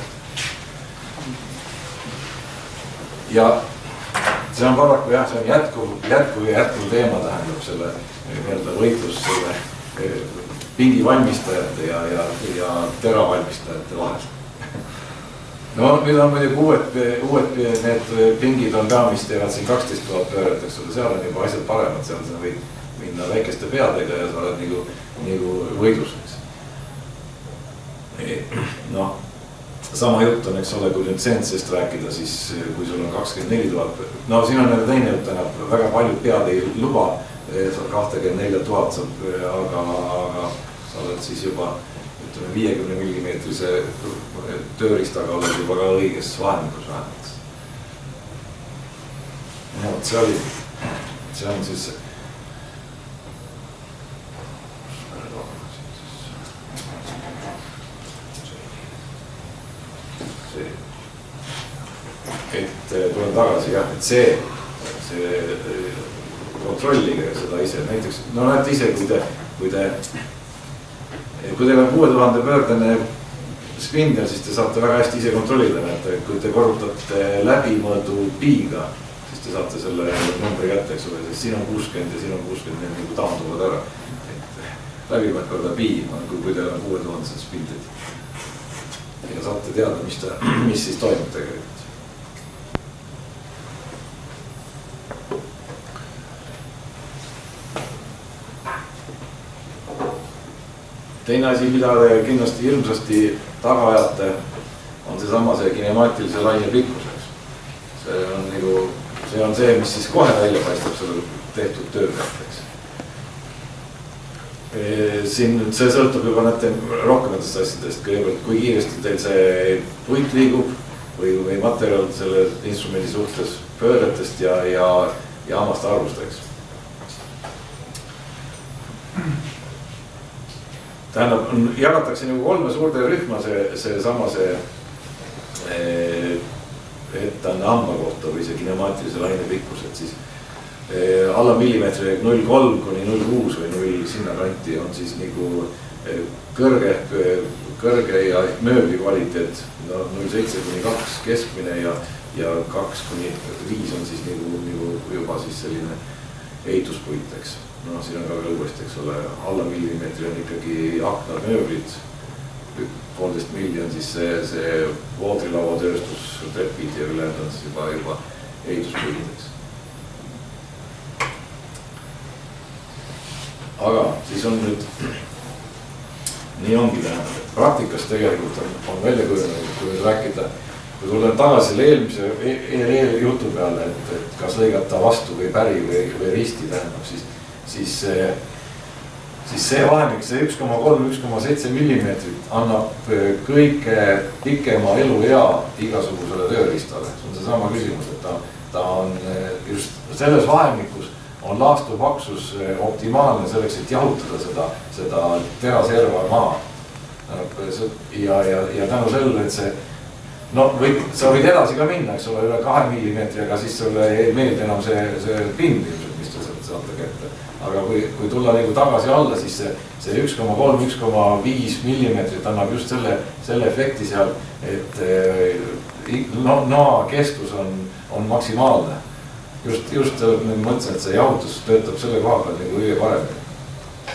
Ja see on paraku jah, see on jätkuv teema, tähendab selle võitlus selle pingivalmistajate ja teravalmistajate vahel. No nüüd on muidugi uued need pingid on ka, mis teevad siin 12 000 pööret, eks ole, seal on juba asjad paremad, seal sa võid minna väikeste peadega ja sa oled nagu võidus. No, sama jutt on, eks ole, kui nüüd CNC-st rääkida, siis kui sul on 24 000, no siin on teine jutt, väga paljud pead ei luba 24 000, aga sa oled siis juba 50 millimeetrise tööristaga oled juba ka õiges vahemikus vähemalt. Ja see on siis et tulen tagasi jah, et see kontrollige seda ise, näiteks, no näete ise, kui teil on 6000 pöördene spindel, siis te saate väga hästi ise kontrollida, näete, kui te korrutate läbimõõdu piiga, siis te saate selle numbri kätte, eks ole, sest siin on 60 ja siin on 60, need nagu taanduvad ära. Et läbimõõd korda pii, kui teil on 6000 spindlit. Ja saate teada, mis siis toimub tegelikult. Teine asi, mida te kindlasti hirmsasti taga ajate, on see kinemaatilise laine pikkuseks. See on see, mis siis kohe välja paistab selle tehtud töö pealt. Siin see sõltub juba näete rohkematest asjadest, kõigepealt kui kiiresti teil see puit liigub või materjal selle instrumendi suhtes pööretest ja hammaste arvust, eks. Tähendab, jagatakse nagu 3 suurde rühma see etteanne hamba kohta või see kinemaatilise laine pikkus, et siis alla millimeetri 0,3 kuni 0,6 või 0 sinna kanti on siis nagu kõrge ja mööbli kvaliteet, no 0,7 kuni 2 keskmine ja 2 kuni 5 on siis nagu juba siis selline ehituspuit, eks. No siin on ka veel uuesti, eks ole, alla millimeetri on ikkagi aknad mööblid, 1,5 milli on siis see voodrilauatööstus, trepid ja ülejäänud on siis juba ehituspuideks. Aga siis on nüüd, nii ongi tähendab, et praktikas tegelikult on välja kujunenud, kui nüüd rääkida, kui tulen tagasi selle eelmise jutu peale, et kas lõigata vastu või päri või risti tähendab, siis see vahemik, see 1,3–1,7 millimeetrit annab kõige pikema eluea igasugusele tööriistale. See on see sama küsimus, et ta on just selles vahemikus on laastu paksus optimaalne selleks, et jahutada seda teraserva maa. Ja tänu sellele, et see no sa võid edasi ka minna, eks ole, üle 2 millimeetri, aga siis sulle ei meeldi enam see pind, mis ta saab ette. Aga kui tulla nagu tagasi alla, siis see 1,3, 1,5 millimeetrit annab just selle efekti seal, et noa kestus on maksimaalne. Just mõtlesin, et see jahutus töötab selle koha peal nagu kõige paremini.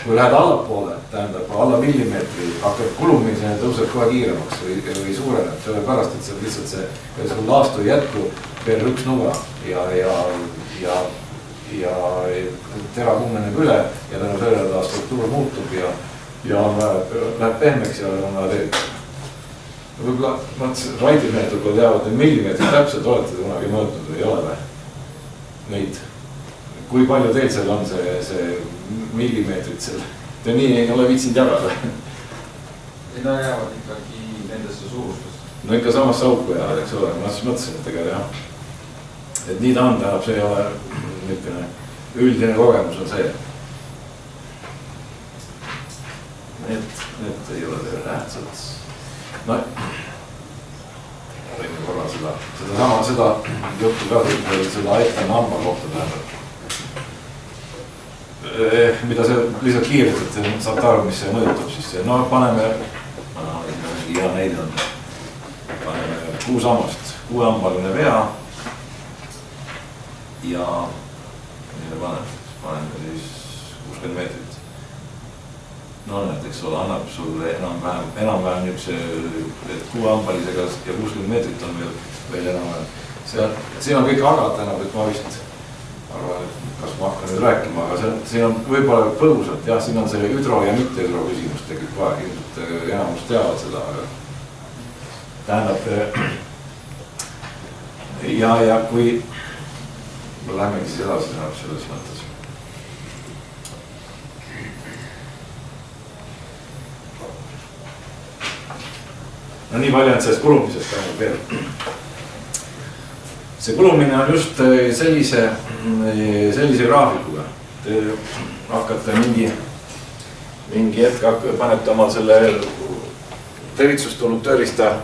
Kui lähed allapoole, tähendab alla millimeetri, hakkab kulumisena tõuseb kohe kiiremaks või suureneb, sellepärast, et see lihtsalt see laastu ei jätku per üks nuga ja tera kuumeneb üle ja tänu sellele ta struktuur muutub ja läheb pehmeks ja on vaja teed. Võib-olla raidimeetod teavad need millimeetrid täpselt, olete te kunagi mõõtnud või ei ole või? Neid. Kui palju teil seal on see millimeetrid seal? Te nii ei ole viitsinud jagada. Ei, nad jäävad ikkagi nendesse suurustesse. No ikka samasse auku jäävad, eks ole, ma mõtlesin, et tegelikult jah. Et nii ta on, tähendab, see ei ole niisugune üldine kogemus on see. Need ei ole teile tähtsad. No, võime korra seda juttu ka seda etame hamba kohta tähendab. Mida see lihtsalt kiirelt, et saab aru, mis see mõjutab, siis no paneme, hea näide on, paneme kuusammast, kuuambaline vea ja mille paneme siis 60 meetrit. No näiteks ole, annab sulle enam-vähem niisuguse, et kuuambalisega ja 60 meetrit on veel enam-vähem. Siin on kõik agad tähendab, et ma vist arvan, et kas ma hakkan nüüd rääkima, aga siin on võib-olla põgusalt, jah, siin on see hüdro ja mitte hüdro küsimus tekib kohe, ilmselt enamus teavad seda, aga tähendab ja kui lähmegi siis edasi selles mõttes. No nii palju, et sellest kulumisest tähendab veel. See kulumine on just sellise graafikuga. Te hakkate mingi hetk panete oma selle tervitsust tulnud tööriista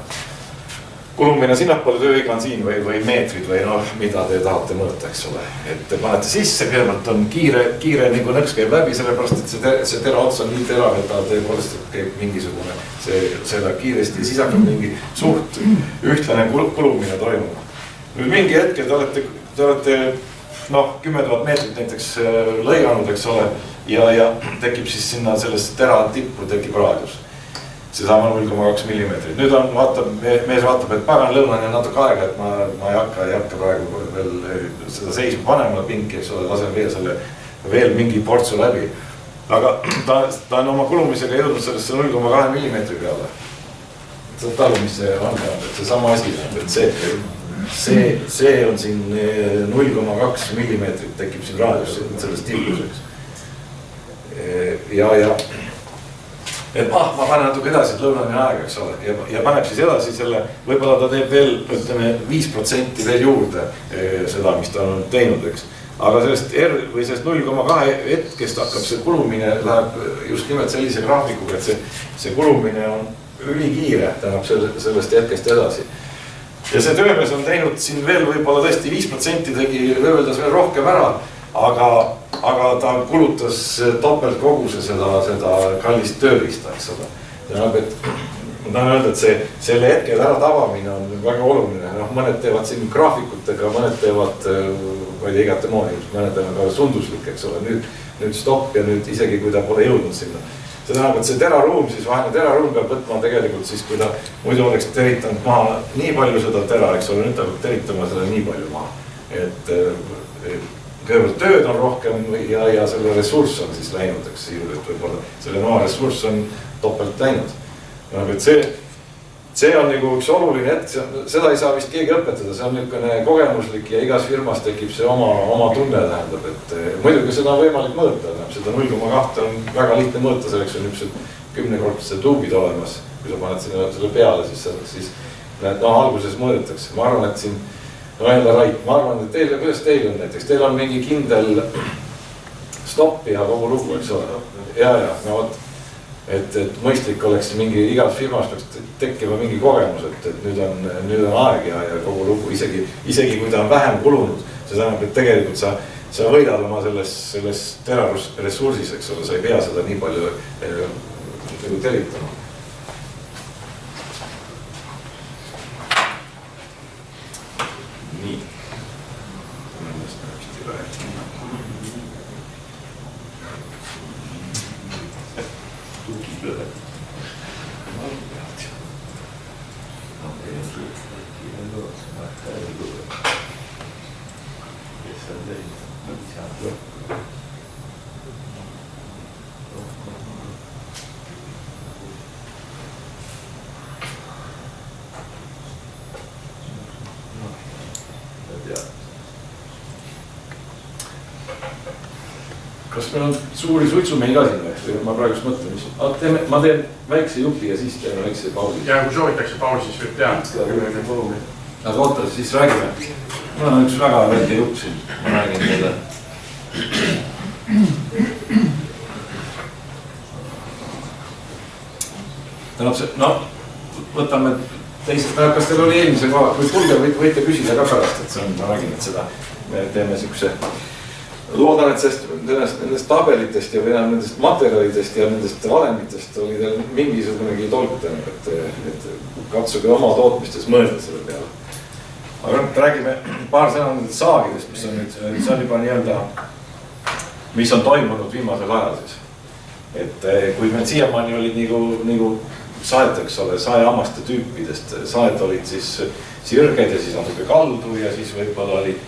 kulumine sinnapoole, tööiga on siin või meetrid või mida te tahate mõõta, eks ole. Et te panete sisse, kõigepealt on kiire nagu nõks käib läbi, sellepärast et see tera ots on nii terav, et ta tõepoolest käib mingisugune, see läheb kiiresti ja siis hakkab mingi suht ühtlane kulumine toimuma. Nüüd mingi hetke te olete 10 000 meetrit näiteks lõiganud, eks ole, ja tekib siis sinna sellest tera tippu tekib raadius. Seesama 0,2 millimeetrit. Nüüd on, mees vaatab, et pagan lõunani on natuke aega, et ma ei hakka praegu veel seda seisma panema pinki, eks ole, lasen veel mingi portsu läbi. Aga ta on oma kulumisega jõudnud sellesse 0,2 millimeetri peale. Saad aru, mis see on, et see sama asi, et see on siin 0,2 millimeetrit tekib siin raadius sellest tipuseks. Ja et ma panen natuke edasi, et lõunani aega, eks ole, ja paneb siis edasi selle, võib-olla ta teeb veel, ütleme, 5% veel juurde seda, mis ta on teinud, eks. Aga sellest 0,2 hetkest hakkab see kulumine, läheb just nimelt sellise graafikuga, et see kulumine on ülikiire, tähendab sellest hetkest edasi. Ja see töömees on teinud siin veel võib-olla tõesti 5% tegi öeldes veel rohkem ära, aga ta kulutas topelt koguse seda kallist tööriista, eks ole. Tähendab, et ma tahan öelda, et selle hetkel ära tavamine on väga oluline. Mõned teevad siin graafikutega, mõned teevad, ma ei tea, igate moodi, mõned on ka sunduslik, eks ole. Nüüd stopp ja nüüd isegi kui ta pole jõudnud sinna. See tähendab, et see teraruum, siis vahene teraruum peab võtma tegelikult siis, kui ta muidu oleks teritanud maha nii palju seda tera, eks ole, nüüd ta peab teritama seda nii palju maha. Et kõigepealt tööd on rohkem ja selle ressurss on siis läinud, eks võib-olla selle noa ressurss on topelt läinud. See on nagu üks oluline hetk, seda ei saa vist keegi õpetada, see on niisugune kogemuslik ja igas firmas tekib see oma tunne tähendab, et muidugi seda on võimalik mõõta, seda 0,2 on väga lihtne mõõta, selleks on niisugused 10-kordsed tuubid olemas, kui sa paned selle peale, siis alguses mõõdetakse, ma arvan, et siin jälle Rait, ma arvan, et teil, kuidas teil on näiteks, teil on mingi kindel stopp ja kogu lugu, eks ole. Ja, no võt. et mõistlik oleks mingi igas firmas peaks tekkima mingi kogemus, et nüüd on aeg ja kogu lugu, isegi kui ta on vähem kulunud, see tähendab, et tegelikult sa võidad oma selles teraressursis, eks ole, sa ei pea seda nii palju teritama. Nii. Kas meil on suuri suitsumehi ka siin või? Ma praegust mõtlen, ma teen väikse jupi ja siis teeme väikse pausi. Ja kui soovitakse pausi, siis võib teha. Aga oota, siis räägime. Mul on üks väga väike jupp siin. Ma räägin teile. Tähendab see, no, võtame teisest. Kas teil oli eelmise koha? Kui tulge, võite küsida ka pärast, et see on, ma räägin, et seda me teeme siukse. Loodan, et nendest tabelitest ja nendest materjalidest ja nendest valemitest oli teil mingisugunegi tolk, et katsuge oma tootmistes mõelda selle peale. Aga räägime paar sõna nendest saagidest, mis on nüüd, see on juba nii-öelda, mis on toimunud viimasel ajal siis. Et kui meil siiamaani olid nagu saed, eks ole, saehammaste tüüpidest, saed olid siis sirged ja siis natuke kaldu ja siis võib-olla oli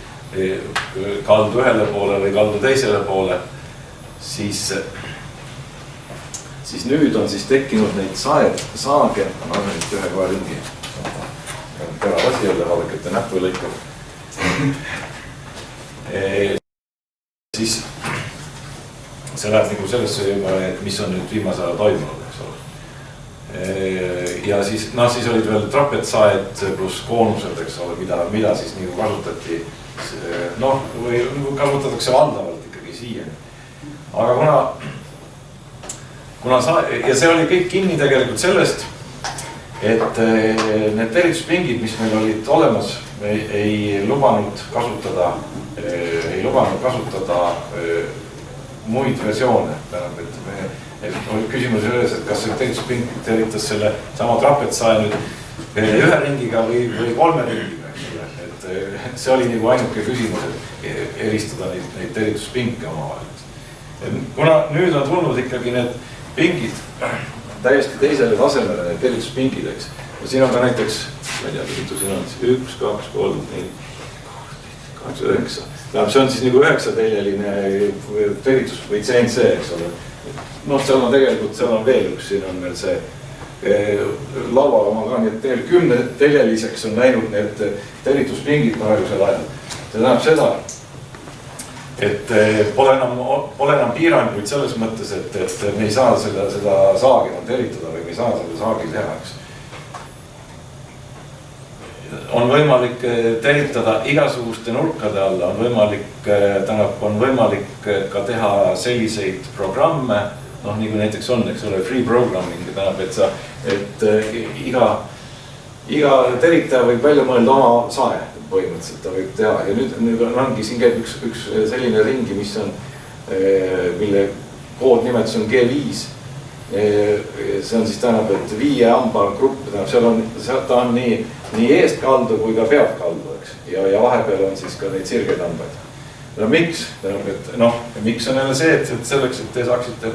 kaldu ühele poole või kaldu teisele poole, siis nüüd on siis tekkinud neid saage, ma annan nüüd ühe kohe ringi. Tera lasi jälle, vaadake, et näppu lõikab. Siis see läheb nagu sellesse juba, et mis on nüüd viimase ajal toimunud, eks ole. Ja siis olid veel trapetsaed pluss koonused, eks ole, mida siis nagu kasutati. Noh, või kasutatakse valdavalt ikkagi siiani. Aga ja see oli kõik kinni tegelikult sellest, et need teristuspingid, mis meil olid olemas, ei lubanud kasutada muid versioone. Et oli küsimus üles, et kas see teritusping teritas selle sama trapetsae nüüd ühe ringiga või 3 ringiga. See oli nagu ainuke küsimus, et eristada neid terituspinke omavahel. Kuna nüüd on tulnud ikkagi need pingid täiesti teisele tasemele, need terituspingid, eks. Siin on ka näiteks, ma ei tea, mitu siin on, 1, 2, 3, 4, 8, 9. See on siis nagu 9-teljeline teritus või CNC, eks ole. Noh, seal on tegelikult, seal on veel üks, siin on meil see laua oma ka, nii et 10-teljeliseks on läinud need terituspingid praegusel ajal. See tähendab seda, et pole enam piiranguid selles mõttes, et me ei saa seda saagi enam teritada või me ei saa seda saagi teha, eks. On võimalik teritada igasuguste nurkade alla, on võimalik ka teha selliseid programme, noh, nagu näiteks on, eks ole, free programming, tähendab, et iga teritaja võib välja mõelda oma sae, põhimõtteliselt ta võib teha. Ja nüüd ongi, siin käib üks selline ringi, mis on, mille koodnimetus on G5. See on siis tähendab, et 5 hamba grupp, ta on nii eestkaldu kui ka pealtkaldu, eks. Ja vahepeal on siis ka neid sirgeid hambaid. No miks? Miks on jälle see, et selleks, et te saaksite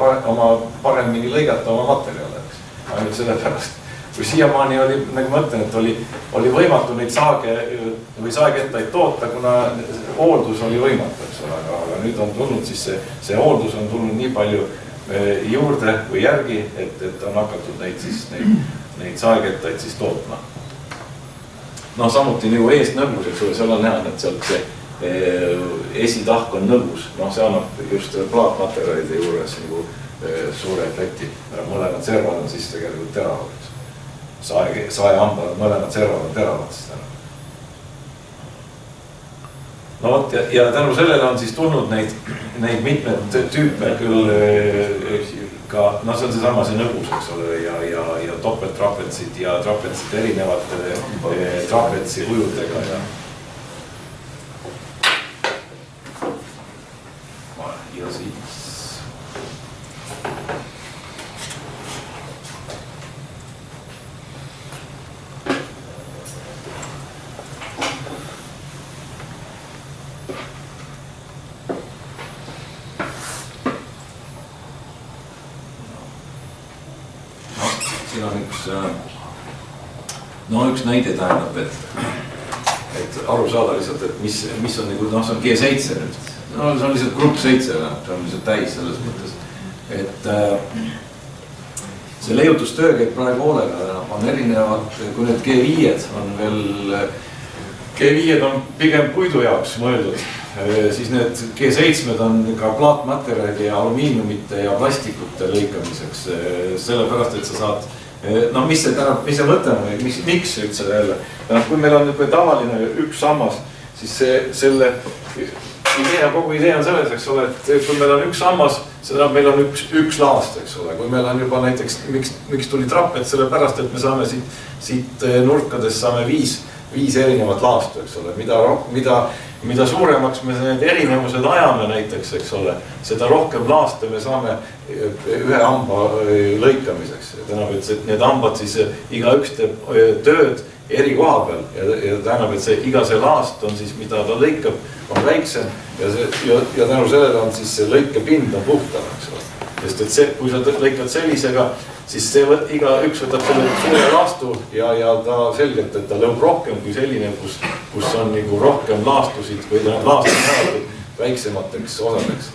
paremini lõigata oma materjale, eks. Ainult selle pärast. Kui siiamaani oli, nagu ma ütlen, et oli võimatu neid saage või saekettaid toota, kuna hooldus oli võimatu, eks ole. Aga nüüd on tulnud siis see hooldus on tulnud nii palju juurde või järgi, et on hakatud neid saekettaid siis tootma. No samuti nagu eest nõgus, eks ole, seal on näha, et sealt see esitahk on nõgus, see annab just plaatmaterjalide juures nagu suure efekti. Mõlemad servad on siis tegelikult teravad. Saehambad, mõlemad servad on teravad siis täna. No vot, ja tänu sellele on siis tulnud neid mitmed tüüpe, küll ka, noh, see on seesama see nõgus, eks ole, ja topeltrapetsid ja trapetsid erinevate trapetsi kujudega ja siis siin on üks näide tähendab, et aru saada lihtsalt, et mis on nagu, noh, see on G7 nüüd. No see on lihtsalt grupp 7, see on lihtsalt täis selles mõttes, et see leiutustöö käib praegu hoolega, on erinevad, kui need G5-d on veel, G5-d on pigem puidu jaoks mõeldud, siis need G7-d on ka plaatmaterjali ja alumiiniumite ja plastikute lõikamiseks, sellepärast, et sa saad, no mis see mõte on, miks üldse jälle, kui meil on tavaline üks sammas, siis selle kogu idee on selles, eks ole, et kui meil on üks sammas, seda meil on üks laast, eks ole, kui meil on juba näiteks, miks tuli trapet, sellepärast, et me saame siit nurkadest saame viis erinevat laastu, eks ole, mida suuremaks me need erinevused ajame näiteks, eks ole, seda rohkem laaste me saame ühe hamba lõikamiseks. Tähendab, et need hambad siis igaüks teeb tööd eri koha peal ja tähendab, et iga see laast on siis, mida ta lõikab, on väiksem ja tänu sellele on siis see lõikepind on puhtam, eks ole. Sest et kui sa lõikad sellisega, siis igaüks võtab selle suure laastu ja ta selgelt, et ta lõub rohkem kui selline, kus on nagu rohkem laastusid või laastud näetud väiksemateks osadeks.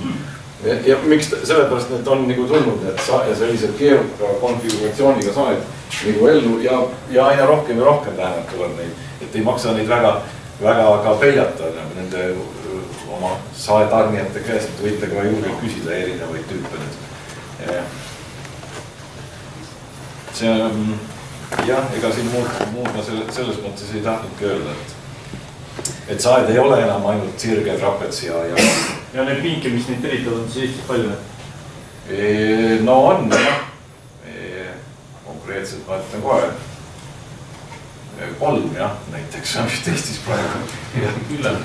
Ja miks sellepärast need on nagu tulnud, et sellised keeruka konfiguratsiooniga saed nagu ellu ja aina rohkem ja rohkem tähendab tuleb neid, et ei maksa neid väga ka peljata nende oma saetarnijate käest, et võite ka juurde küsida erinevaid tüüpe nüüd. See on, jah, ega siin muud ma selles mõttes ei tahtnudki öelda, et saed ei ole enam ainult sirge trapets ja need pinke, mis neid teritavad, on siis Eestis palju? No on, jah. Konkreetselt ma ütlen kohe 3, jah, näiteks on vist Eestis praegu. Küll on.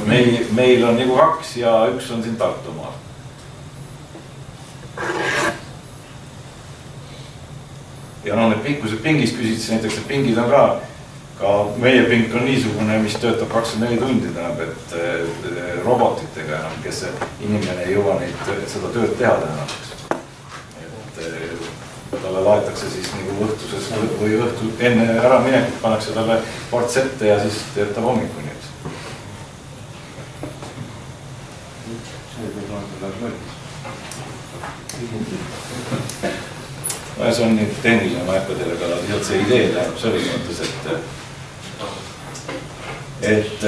Meil on nagu 2 ja 1 on siin Tartumaal. Ja need pikkused pingis küsitis näiteks, et pingid on ka meie pink on niisugune, mis töötab 24 tundi, tähendab, et robotitega enam, kes inimene ei jõua seda tööd teha tähendab. Et talle laetakse siis nagu õhtuses või enne ära minekut pannakse talle ports ette ja siis töötab hommikuni. See on nüüd tehniline, ma ei hakka teile ka lihtsalt see idee tähendab selles mõttes, et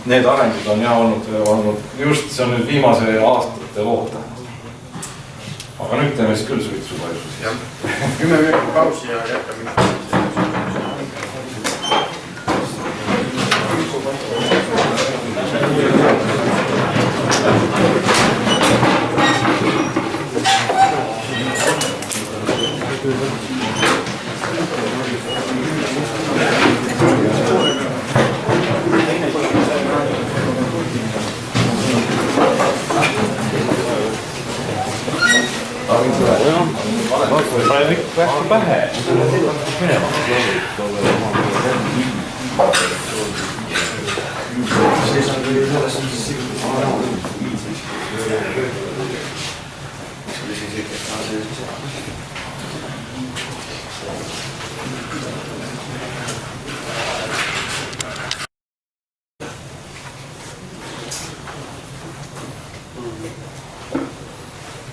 need arengud on jah olnud just, see on nüüd viimase aastate loota. Aga nüüd teeme siis küll suitsuvajutusi. 10 minutit pausi ja jätkame. Vähki pähe. Minema.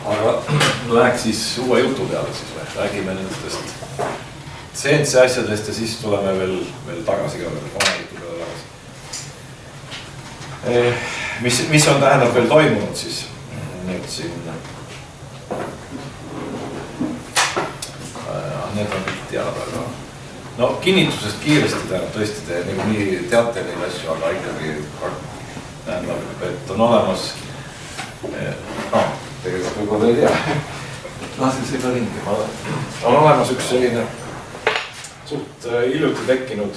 Aga läheks siis uue jutu peale siis või? Räägime nendest CNC asjadest ja siis tuleme veel tagasi ka oma jutu peale tagasi. Mis on tähendab veel toimunud siis nüüd siin? Need on kõik teada, aga no kinnitusest kiiresti tähendab tõesti te nii teate neid asju, aga ikkagi tähendab, et on olemas Tegelikult võib-olla ei tea. Lasin seda ringi. On olemas üks selline suht hiljuti tekkinud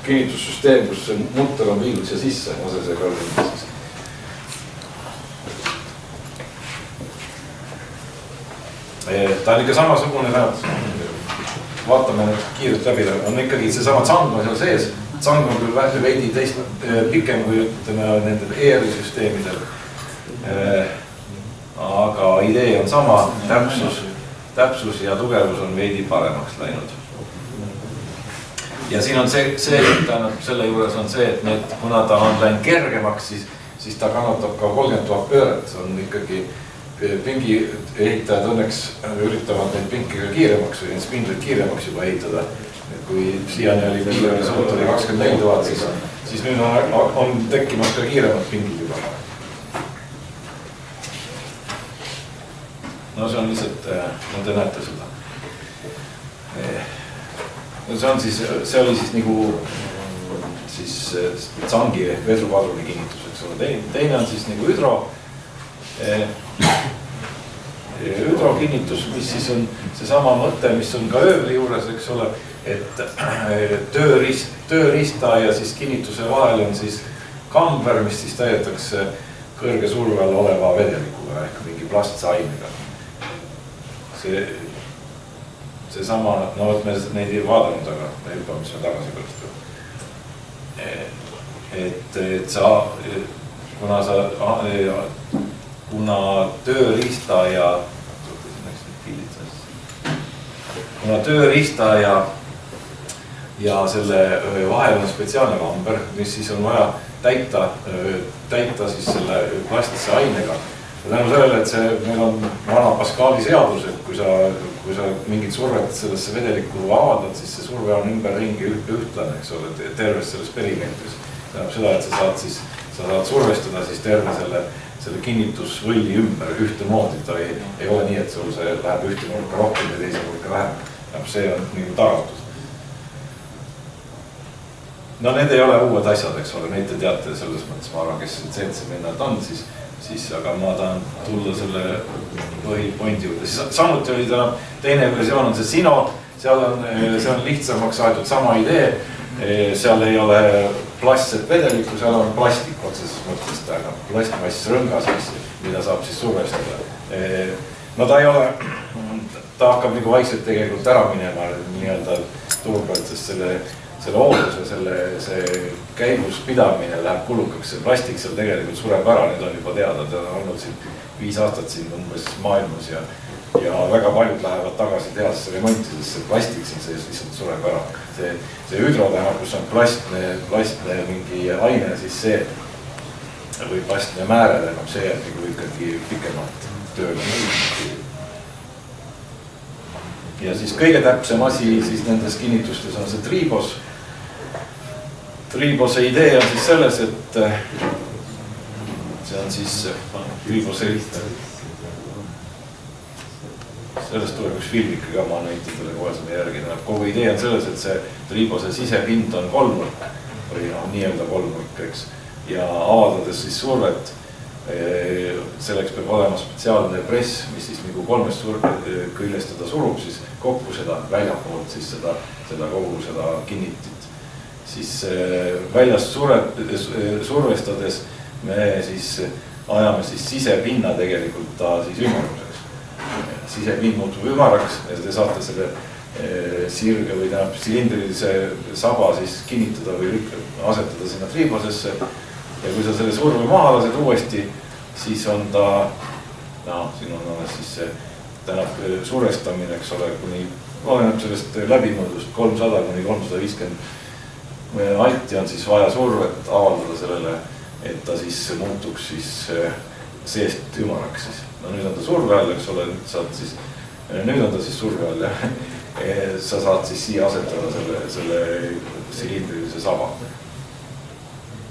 kinnitussüsteem, kus see mutter on viidud siia sisse, see kõrgel siis. Ta on ikka samasugune, vaatame kiirelt läbi, on ikkagi seesama tsang on seal sees. Tsang on küll veidi teist pikem kui ütleme nendel ER-i süsteemidel. Aga idee on sama, täpsus ja tugevus on veidi paremaks läinud. Ja siin on see selle juures on see, et kuna ta on läinud kergemaks, siis ta kannatab ka 30 000 pööret. See on ikkagi pingi ehitajad õnneks üritavad neid pinki ka kiiremaks või neid spindleid kiiremaks juba ehitada. Kui siiani oli piirjoni suurt oli 24 000, siis nüüd on tekkimas ka kiiremad pingid juba. No see on lihtsalt, no te näete seda. No see oli siis nagu tsangi vedrupadruni kinnitus, eks ole. Teine on siis nagu hüdrokinnitus, mis siis on seesama mõte, mis on ka öövli juures, eks ole, et tööriista ja siis kinnituse vahel on siis kamber, mis siis täidetakse kõrge surve all oleva vedelikuga ehk mingi plastse ainega. Seesama, no et me neid ei vaadanud, aga me hüppame sinna tagasi pärast. Et kuna tööriista ja selle vahel on spetsiaalne kamber, mis siis on vaja täita siis selle plastisse ainega. Ja tänu sellele, et meil on vana Pascali seadus, et kui sa mingit survet sellesse vedelikku avaldad, siis see surve on ümberringi ühtlane, eks ole, terves selles perimeetris. Tähendab seda, et sa saad survestada siis terve selle kinnitusvõlli ümber ühte moodi. Ta ei ole nii, et sul see läheb ühte nurka rohkem ja teise nurka vähem. See on nagu tagatud. No need ei ole uued asjad, eks ole, neid te teate selles mõttes, ma arvan, kes CNC minnad on, siis aga ma tahan tulla selle põhipointi juurde. Samuti oli täna teine versioon on see Sino, seal on lihtsamaks aetud sama idee, seal ei ole plastset vedelikku, seal on plastik otseses mõttes, plastmass rõngas, mida saab siis survestada. No ta ei ole, ta hakkab nagu vaikselt tegelikult ära minema nii-öelda turu pealt, sest selle hoolduse, see käigus pidamine läheb kulukaks, see plastik seal tegelikult sureb ära, need on juba teada, ta on olnud siin 5 aastat siin umbes maailmas ja väga paljud lähevad tagasi tehasesse remonti, sest see plastik siin sees lihtsalt sureb ära. See hüdro tähendab, kus on plastne mingi aine, siis see või plastne määre tähendab, see jääb nagu ikkagi pikemalt tööle. Ja siis kõige täpsem asi siis nendes kinnitustes on see Tribos. Tribose idee on siis selles, et see on siis Tribose sellest tuleb üks filmik ka, ma näitan kohe selle järgi. Kogu idee on selles, et see Tribose sisepind on kolmnurk või nii-öelda kolmnurk, eks. Ja avaldades siis survet, selleks peab olema spetsiaalne press, mis siis nagu kolmest küljest teda surub, siis kokku seda väljapoolt siis seda kogu seda kinnitit. Siis väljast survestades me siis ajame siis sisepinna tegelikult ta siis ümaruseks. Sisepind muutub ümaraks ja te saate selle sirge või silindrilise saba siis kinnitada või asetada sinna Tribosesse. Ja kui sa selle surve maha lased uuesti, siis on ta, siin on siis see tänab survestamine, eks ole, kuni oleneb sellest läbimõõdust 300 kuni 350 alti on siis vaja survet avaldada sellele, et ta siis muutuks siis seest ümaraks siis. No nüüd on ta surve all, eks ole, nüüd on ta siis surve all ja sa saad siis siia asetada selle silindrilise saba.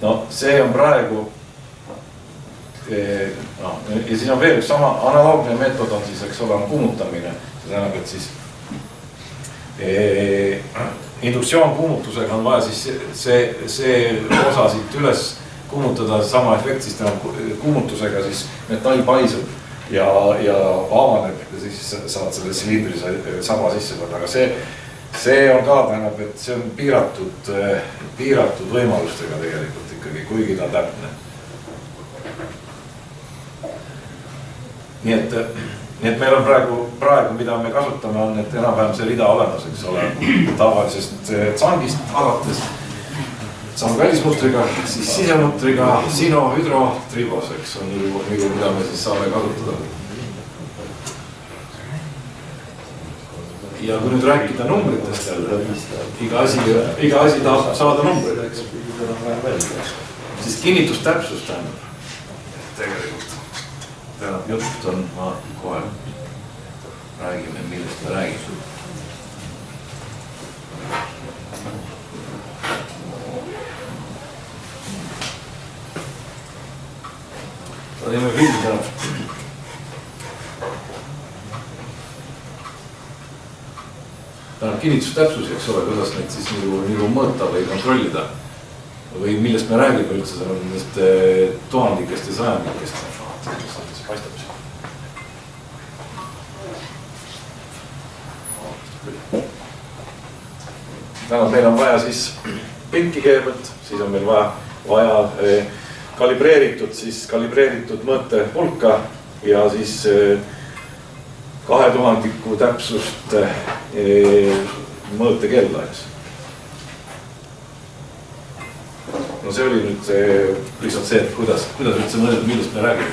No see on praegu ja siis on veel üks sama analoogne meetod on siis, eks ole, on kuumutamine. See tähendab, et siis induksioonkuumutusega on vaja siis see osa siit üles kuumutada sama efekt, siis tähendab kuumutusega siis metall paisub ja avaneb ja siis saad selle silindri saba sisse panna, aga see on ka tähendab, et see on piiratud võimalustega tegelikult ikkagi, kuigi ta on täpne. Nii et meil on praegu, mida me kasutame, on, et enam-vähem see rida olemas, eks ole, tavalisest tsangist alates. Saame välismustriga, siis sisemutriga, sino, hüdro, tribos, eks on mida me siis saame kasutada. Ja kui nüüd rääkida numbritest jälle, iga asi tahab saada numbreid, eks. Siis kinnitustäpsus tähendab, tegelikult. Tähendab, jutt on, ma kohe räägime, millest me räägime. Teeme pildi täna. Tähendab kinnitustäpsus, eks ole, kuidas neid siis nagu mõõta või kontrollida. Või millest me räägime üldse, see on nendest tuhandikest ja sajandikest. See paistab siin. Tähendab, meil on vaja siis pilti kõigepealt, siis on meil vaja kalibreeritud mõõtehulka ja siis 2000 täpsust mõõtekella, eks. No see oli nüüd lihtsalt see, et kuidas üldse mõelda, millest me räägime,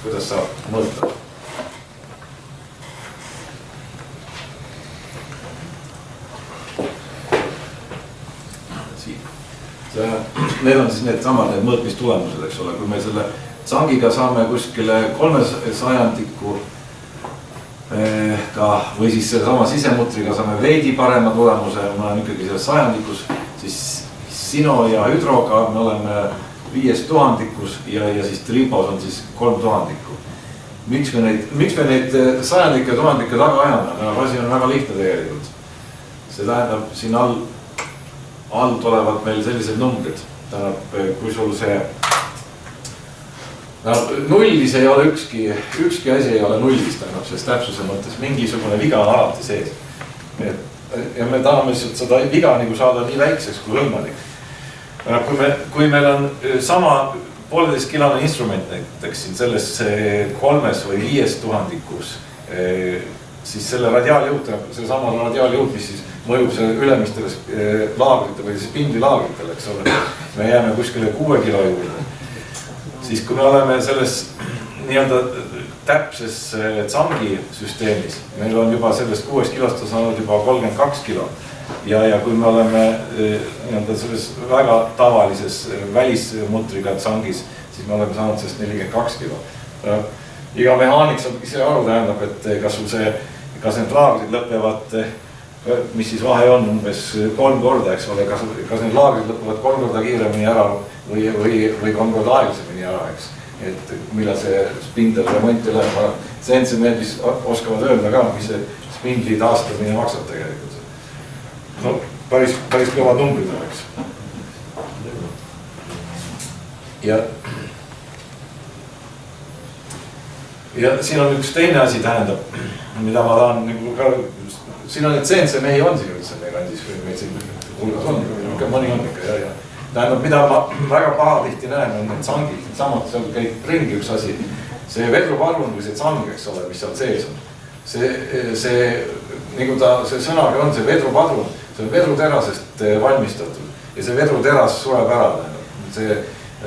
kuidas saab mõõta. Need on siis need mõõtmistulemused, eks ole, kui me selle tsangiga saame kuskile 300 või siis selle sama sisemutriga saame veidi parema tulemuse, ma olen ikkagi selles 100-ndikus, siis sino ja hüdroga me oleme 5000-ndikus ja siis tribos on siis 3000. Miks me neid 100-ndikke ja 1000-ndikke taga ajame? Asi on väga lihtne tegelikult. See tähendab, siin all tulevad meil sellised numbrid. Tähendab, kui sul see nullis ei ole ükski asi ei ole nullis, tähendab, sest täpsuse mõttes mingisugune viga on alati sees. Ja me tahame seda viga saada nii väikseks kui võimalik. Kui meil on sama 1,5-kilone instrument näiteks siin selles 3 või 5000-ndikus, siis selle radiaaljõud, selle sama radiaaljõud, mis siis mõjub selle ülemistele laagritele või siis pindlilaagritele, eks ole, me jääme kuskile 6 kilo juurde. Siis kui me oleme selles nii-öelda täpses tsangi süsteemis, meil on juba sellest 6 kilost saanud juba 32 kilo. Ja kui me oleme nii-öelda selles väga tavalises välismutriga tsangis, siis me oleme saanud sellest 42 kilo. Iga mehaanik saab ise aru, tähendab, et kas need laagrid lõpevad, mis siis vahe on umbes 3 korda, eks ole, kas need laagrid lõpevad 3 korda kiiremini ära või 3 korda aeglasemini ära, eks. Et millal see spindel remonti läheb, CNC-mehed, mis oskavad öelda ka, mis see spindli taastamine maksab tegelikult. No päris kõvad numbrid on, eks. Ja siin on üks teine asi tähendab, mida ma tahan nagu ka, siin on need CNC-mehi on siin üldse meie kandis, meil siin hulgas on, mõni on ikka, ja. Tähendab, mida ma väga pahatihti näen, on need tsangid, samad seal käib ringi üks asi, see vedruparun või see tsang, eks ole, mis seal sees on. See, nagu ta see sõnaga on, see vedrupadrun, see on vedruterasest valmistatud ja see vedruteras sureb ära. See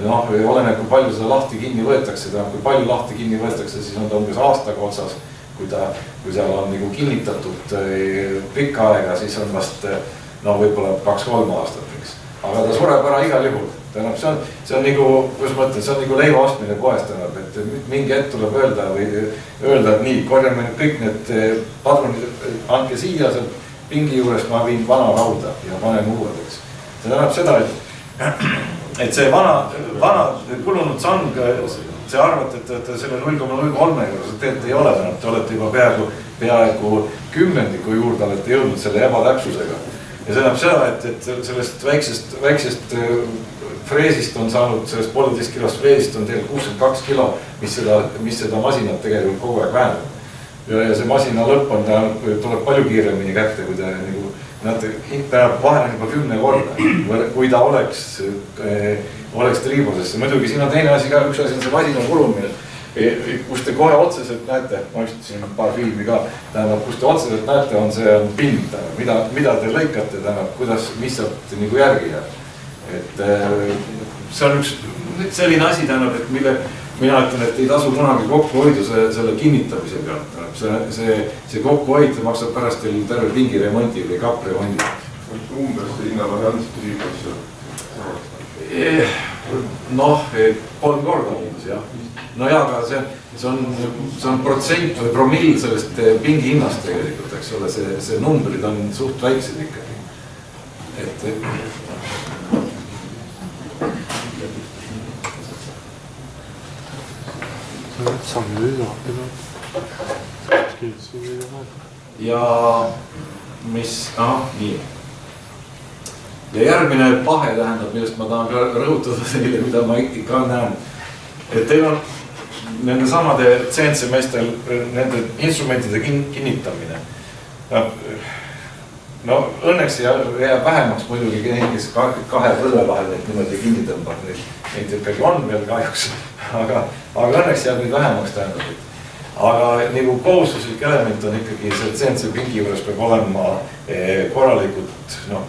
oleneb, kui palju seda lahti kinni võetakse, kui palju lahti kinni võetakse, siis on ta umbes aastaga otsas, kui seal on nagu kinnitatud pikka aega, siis on vast võib-olla 2-3 aastat, eks. Aga ta sureb ära igal juhul. See on nagu, kuidas ma ütlen, see on nagu leiva ostmine poest, et mingi hetk tuleb öelda, et nii, korjame kõik need padrunid, andke siia seal pingi juures, ma viin vana rauda ja panen uued, eks. See tähendab seda, et see vana kulunud tsang, see arvate, et selle 0,03 juures, et ei ole, te olete juba peaaegu 10 juurde olete jõudnud selle ebatäpsusega. Ja see tähendab seda, et sellest väiksest freesist on saanud, sellest 1,5 kilost freesist on tegelikult 62 kilo, mis seda masinat tegelikult kogu aeg vähendab. Ja see masina lõpp on, ta tuleb palju kiiremini kätte, kui ta nagu, ta vahel juba 10 korda, kui ta oleks triibosesse. Muidugi siin on teine asi ka, üks asi on see masina kulumine, kus te kohe otseselt näete, ma just siin paar filmi ka, tähendab, kus te otseselt näete, on see pind, mida te lõikate, tähendab, mis sealt nagu järgi jääb. Et see on üks selline asi, tähendab, et mille mina ütlen, et ei tasu kunagi kokkuhoidu selle kinnitamise pealt. See kokkuhoid maksab pärast teil terve pingiremondi või kappremondi. Umbes hinnavahe on siis püsib? Noh, 3 korda umbes, jah. No jaa, aga see on protsent või promill sellest pingi hinnast tegelikult, eks ole, see numbrid on suht väiksed ikkagi. Et ja mis, nii. Ja järgmine pahe tähendab, millest ma tahan ka rõhutada teile, mida ma ikka näen. Et teil on nende samade CNC meestel nende instrumentide kinnitamine. No õnneks jääb vähemaks muidugi kes 2 põlve vahel neid niimoodi kinni tõmbab. Neid ikkagi on veel kahjuks, aga õnneks jääb neid vähemaks tähendab. Aga nagu kohustuslik element on ikkagi see CNC pingi juures peab olema korralikud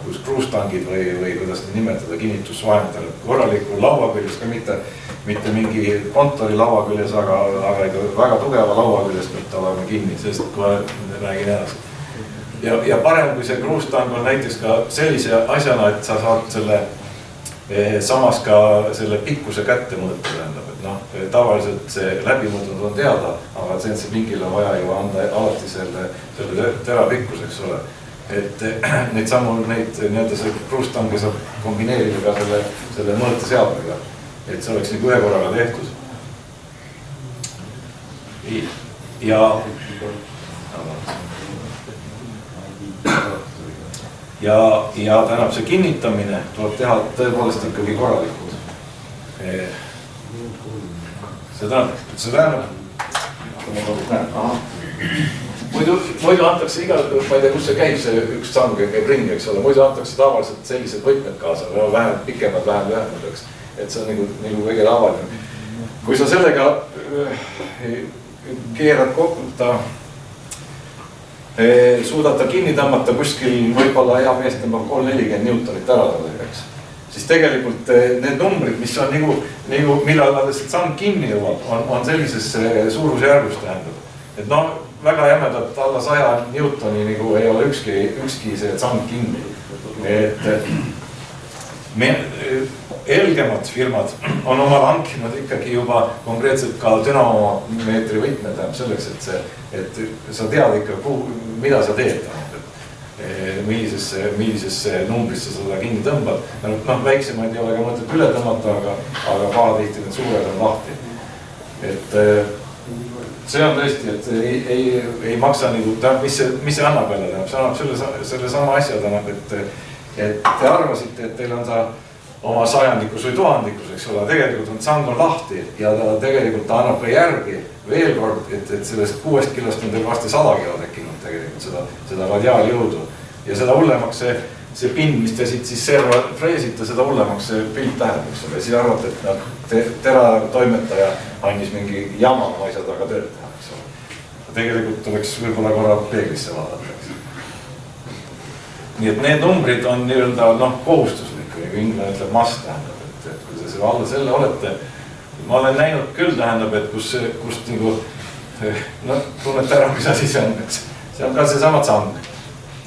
kus kruustangid või kuidas nimetada kinnitusvahendajal. Korraliku laua küljes ka mitte mingi kontori laua küljes, aga ikka väga tugeva laua küljes peab ta olema kinni, sest kui räägin edasi. Ja parem, kui see kruustang on näiteks ka sellise asjana, et sa saad selle samas ka selle pikkuse kätte mõõta tähendab, et tavaliselt see läbimõõtnud on teada, aga CNC pingil on vaja ju anda alati selle tera pikkus, eks ole. Et neid samu, see kruustange saab kombineerida ka selle mõõteseadmega, et see oleks nagu ühe korraga tehtud. Ja tähendab see kinnitamine tuleb teha tõepoolest ikkagi korralikult. See tähendab, muidu antakse igal, ma ei tea, kus see käib, see üks sang käib ringi, eks ole, muidu antakse tavaliselt sellised võtmed kaasa, vähem pikemad, vähem lühemad, et see on nagu kõige tavaline. Kui sa sellega keerad kokku, suudad ta kinni tõmmata kuskil võib-olla hea meest tõmbab 340 Newtonit ära tõdeks. Siis tegelikult need numbrid, mis on nagu millal lihtsalt sang kinni jõuab, on sellises suurusjärgus tähendab. Et väga jämedalt alla 100 Newtoni nagu ei ole ükski see sang kinni. Elgemad firmad on omal hankinud ikkagi juba konkreetselt ka dünamomeetri võtmed selleks, et sa tead ikka, mida sa teed, millisesse numbrisse sa seda kinni tõmbad. Väiksemaid ei ole ka mõtet üle tõmmata, aga pahatihti need suured on lahti. Et see on tõesti, et ei maksa mis see annab jälle, see annab selle sama asja, et te arvasite, et teil on ta oma sajandikus või tuhandikus, eks ole, tegelikult on sang on lahti ja tegelikult ta annab ka järgi veel kord, et sellest 6 kilost on teil varsti 100 kilo tekkinud tegelikult seda radiaaljõudu. Ja seda hullemaks see pind, mis te siit serva freesite, seda hullemaks see pilt läheb, eks ole. Siis arvate, et tera toimetaja andis mingi jama asja taga tööd teha, eks ole. Tegelikult tuleks võib-olla korra peeglisse vaadata. Nii et need numbrid on kohustuslik. Kui inglane ütleb must tähendab, et kui te alla selle olete, ma olen näinud küll tähendab, et kust tunnete ära, mis asi see on, see on ka see sama sang.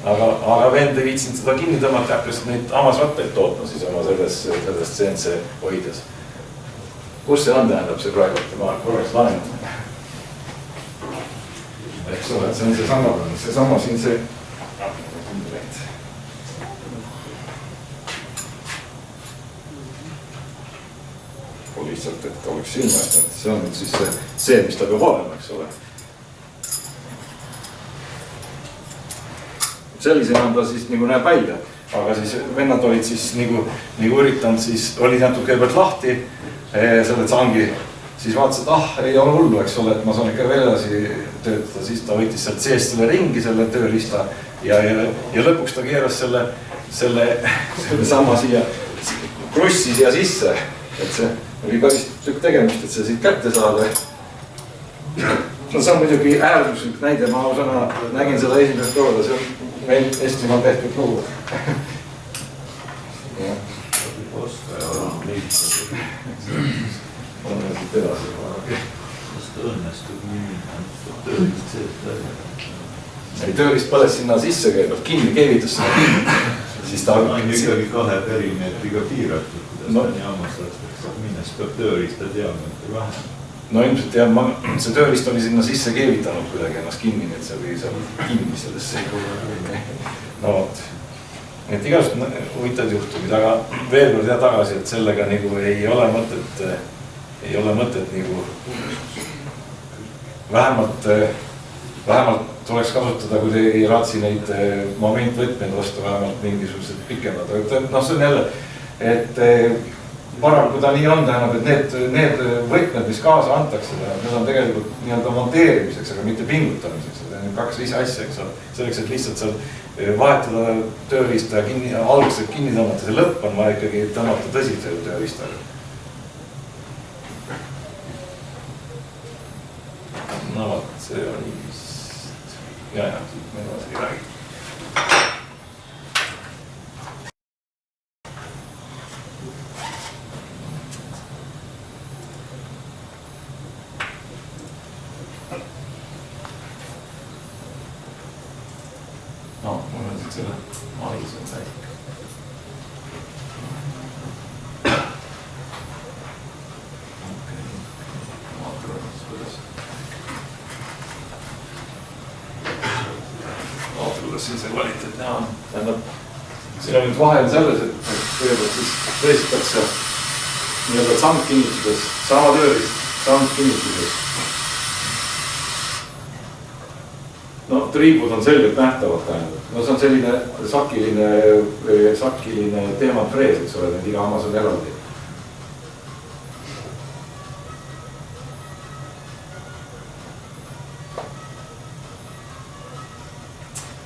Aga vend ei viitsinud seda kinni tõmmata, hakkas neid hamasrattaid tootma siis oma selles CNC hoides. Kus see on tähendab see praegu, et ma korraks laenu? Eks ole, see on seesama siin see lihtsalt, et oleks silma, et see on nüüd siis see, mis ta peab olema, eks ole. Sellisena on ta siis nagu näeb välja. aga siis vennad olid siis nagu üritanud siis, olid jätnud kõigepealt lahti selle tsangi, siis vaatasid, et ei ole hullu, eks ole, et ma saan ikka veel edasi töötada, siis ta võttis sealt seest selle ringi, selle tööriista ja lõpuks ta keeras selle sama siia krussi siia sisse, et see oli päris tükk tegemist, et see siit kätte saada. No see on muidugi äärmuslik näide, ma ausõna nägin seda esimest korda, see on meil Eestimaal tehtud lugu. Kas ta õnnestub tööriist seest välja? Ei, tööriist põles sinna sisse käinud, kinni, keevitus sinna kinni. Siis ta on ikkagi 2 perimeetriga piiratud, kuidas ta jaamast saab minna, siis peab tööriista diameetri vähem. No ilmselt jah, see tööriist oli sinna sisse keevitanud kuidagi ennast kinni, nii et see oli seal kinni sellesse. No vot. Nii et igasugused huvitavad juhtumid, aga veel kord tagasi, et sellega nagu ei ole mõtet nagu vähemalt tuleks kasutada, kui te ei raatsi neid momentvõtmeid vastu vähemalt mingisugused pikemad. No see on jälle, et paraku ta nii on, tähendab, et need võtmed, mis kaasa antakse, need on tegelikult nii-öelda monteerimiseks, aga mitte pingutamiseks. Need on 2 ise asja, eks ole. Selleks, et lihtsalt seal vahetada tööriista ja algselt kinni tõmmata, see lõpp on vaja ikkagi tõmmata tõsisele tööriistaga. No vot, see oli vist... Ja, me edasi ei räägi. No, mul on siit selle maalis on väike. Siin see kvaliteet näha on. Tähendab, siin on nüüd vahel selles, et kõigepealt siis tõesitakse nii-öelda sandkinnituses, sama tööriist sandkinnituses. No, triibud on selgelt nähtavad tähendab. No see on selline sakiline teemantfrees, eks ole, need iga hammas on eraldi.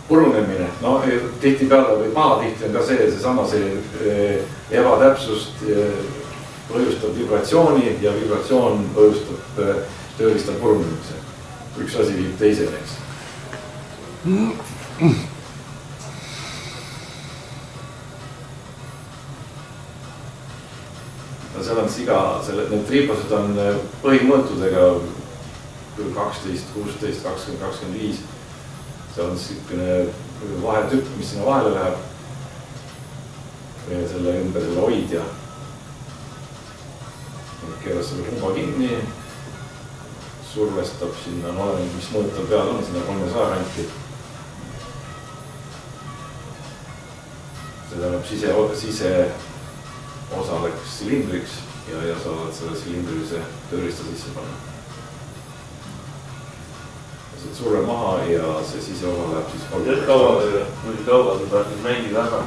Purunemine, no tihti peale või maa tihti on ka seesama ebatäpsust põhjustab vibratsiooni ja vibratsioon põhjustab tööriista purunemise. Üks asi viib teisele, eks. No seal on siga, need triipased on põhimõõtudega 12, 16, 20, 25. See on siukene vahetüpp, mis sinna vahele läheb. Selle ümber selle hoidja. Keeras selle humba kinni. Survestab sinna, no olen, mis mõõtav peal on, sinna 300 kanti. See tähendab sise osa läks silindriks ja sa oled selle silindrilise tööriista sisse panna. Surve maha ja see siseosa läheb siis kaua sa tahad mängida ära?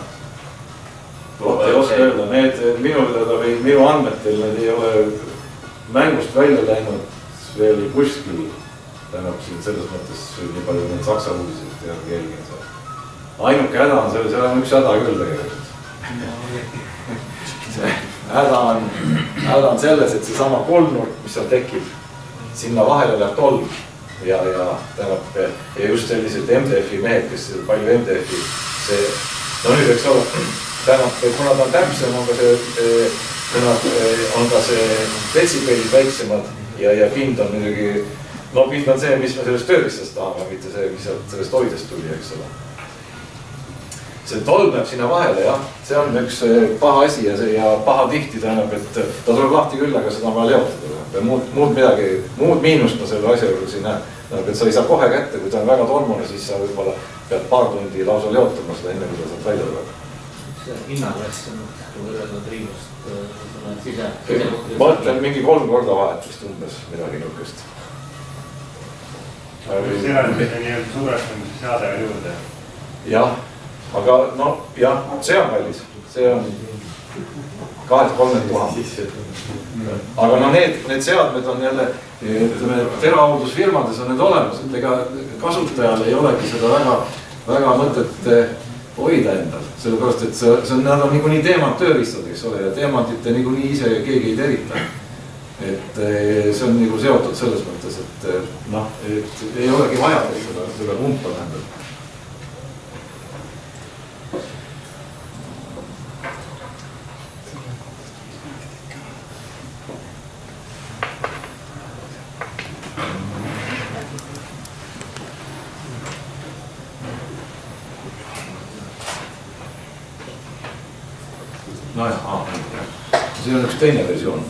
Ei oska öelda, minu andmetel need ei ole mängust välja läinud veel kuskil. Tähendab siin selles mõttes nii palju neid saksa uudiseid ja keelgin seal. Ainuke häda on seal on üks häda küll tegelikult. Häda on selles, et seesama kolmnurk, mis seal tekib, sinna vahele läheb tolm. Ja just sellised MDF-i mehed, kes palju MDF-i, no nüüd eks ole, kuna ta on täpsem, on ka see detsibellid väiksemad ja pind on muidugi, no pind on see, mis me sellest tööriistast tahame, mitte see, mis sellest hoidest tuli, eks ole. See tolm läheb sinna vahele, jah, see on üks paha asi ja paha tihti tähendab, et ta tuleb lahti küll, aga seda on vaja leotada. Muud miinust ma selle asja juures ei näe. Et sa ei saa kohe kätte, kui ta on väga tolmune, siis sa võib-olla pead paar tundi lausa leotama seda enne, kui ta saab välja tuleb. See hinnaklass on, kui võrrelda triivust, ma ütlen mingi 3 korda vahet vist umbes midagi nukest. Kas eraldi nii-öelda suurestamise seade juurde? Jah, aga no jah, see on kallis, see on 2-3 000. aga no need seadmed on jälle, ütleme, terahooldusfirmades on need olemas, et ega kasutajal ei olegi seda väga mõtet hoida endal, sellepärast et nad on niikuinii teemanttööristad, eks ole, ja teemantite niikuinii ise keegi ei terita. Et see on nagu seotud selles mõttes, et noh, et ei olegi vaja seda kumpa tähendab. Nojah, see on üks teine versioon.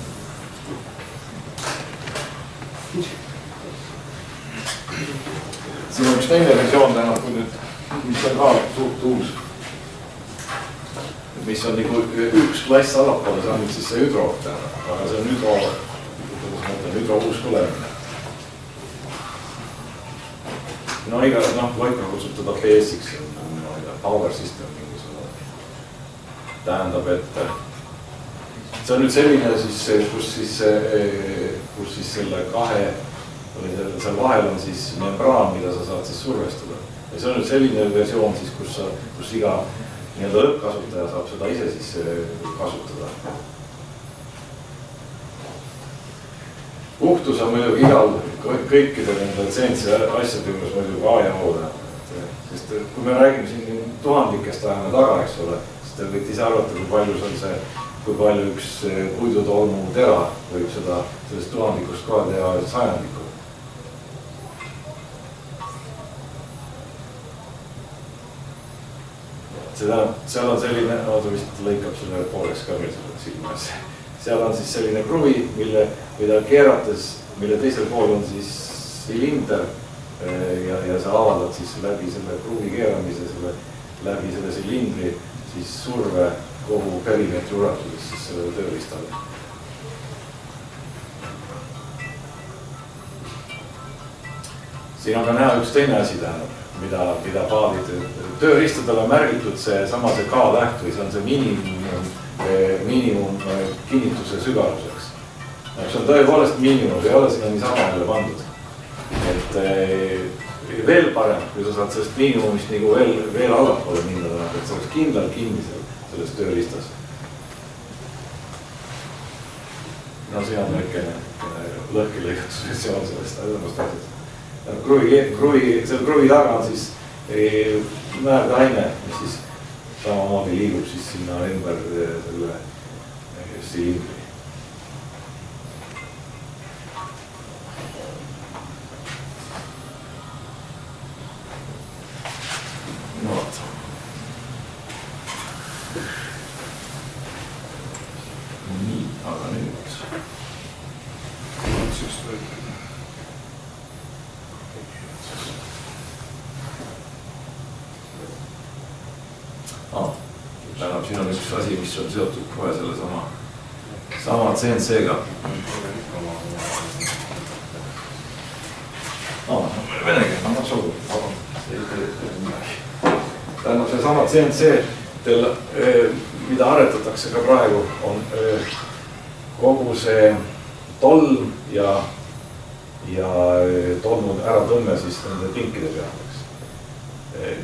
Siin on üks teine versioon tähendab, kui nüüd, mis on ka suht uus, mis on nagu üks klass allapoole, see on nüüd siis see hüdro, aga see on hüdro uus tulemine. No iga, Loika kutsub teda PS-iks, power system mingisugune. Tähendab, et see on nüüd selline siis, kus siis selle kahe või seal vahel on siis membraan, mida sa saad siis survestada. Ja see on nüüd selline versioon siis, kus iga nii-öelda lõppkasutaja saab seda ise siis kasutada. Puhtus on muidugi igal kõikide nende CNC asjade juures muidugi A ja O. Sest kui me räägime siin tuhandikest ajame taga, eks ole, siis te võite ise arvata, kui palju üks puidutolmu tera võib sellest tuhandikust ka teha sajandikku. Seal on selline, ta vist lõikab selle pooleks ka veel selle silmas. Seal on siis selline kruvi, mida keerates, mille teisel pool on siis silinder ja sa avaldad siis läbi selle kruvi keeramise, läbi selle silindri siis surve kogu perimeetri ulatuses siis sellele tööriistale. Siin on ka näha üks teine asi tähendab, mida paadid tööriistadele on märgitud see K-täht või see on see miinimum kinnituse sügavuseks. See on tõepoolest miinimum, ei ole sinna niisama jälle pandud. Et veel parem, kui sa saad sellest miinimumist nagu veel allapoole minna, et see oleks kindlalt kinni selles tööriistas. No siin on väikene lõhki lõigatus versioon sellest asjast asjast. Selle kruvi taga on siis määrdaine, mis siis samamoodi liigub siis sinna ümber selle silindri. No vaat. Nii, aga nüüd. Siin on üks asi, mis on seotud kohe selle sama CNC-ga. Venegi, annab sogu. Tähendab see sama CNC-del, mida aretatakse ka praegu, on kogu see tolm ja tolmud ära tõmme siis nende pinkide peale.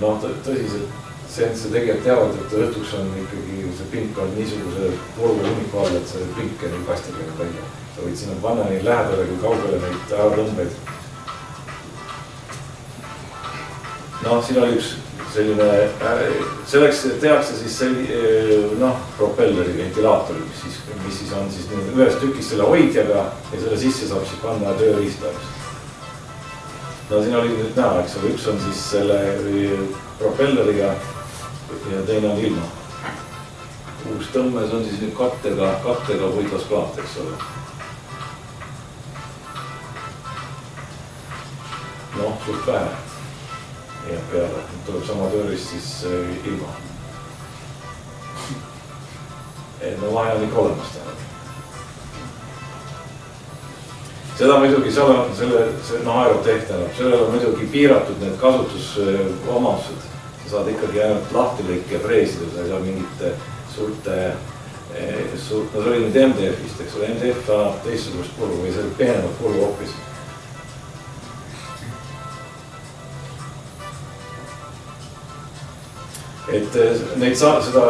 No tõsiselt CNC tegelikult teavad, et õhtuks on ikkagi see pink on niisuguse purve hunniku all, et see pink on kastil välja. Sa võid sinna panna nii lähedale kui kaugele neid äratõmbeid. No siin oli üks selline, selleks tehakse siis propelleri ventilaatori, mis siis on siis ühes tükis selle hoidjaga ja selle sisse saab siis panna tööriista. No siin oli nüüd näha, eks ole, üks on siis selle propelleriga ja teine on ilma. Uus tõmmes on siis nüüd kattega puitlasplaat, eks ole. Noh, suht vähe. Ja peale, tuleb sama tööris siis ilma. No vahe on ikka olemas tähendab. Seda muidugi, seal on selle aerotehk tähendab, sellel on muidugi piiratud need kasutusomadused. sa saad ikkagi ainult lahtilõike ja freesida, sa ei saa mingite suurte, no see oli nüüd MDF-ist, eks ole, MDF ta teistsugust puru või see peenemat puru hoopis. Et neid seda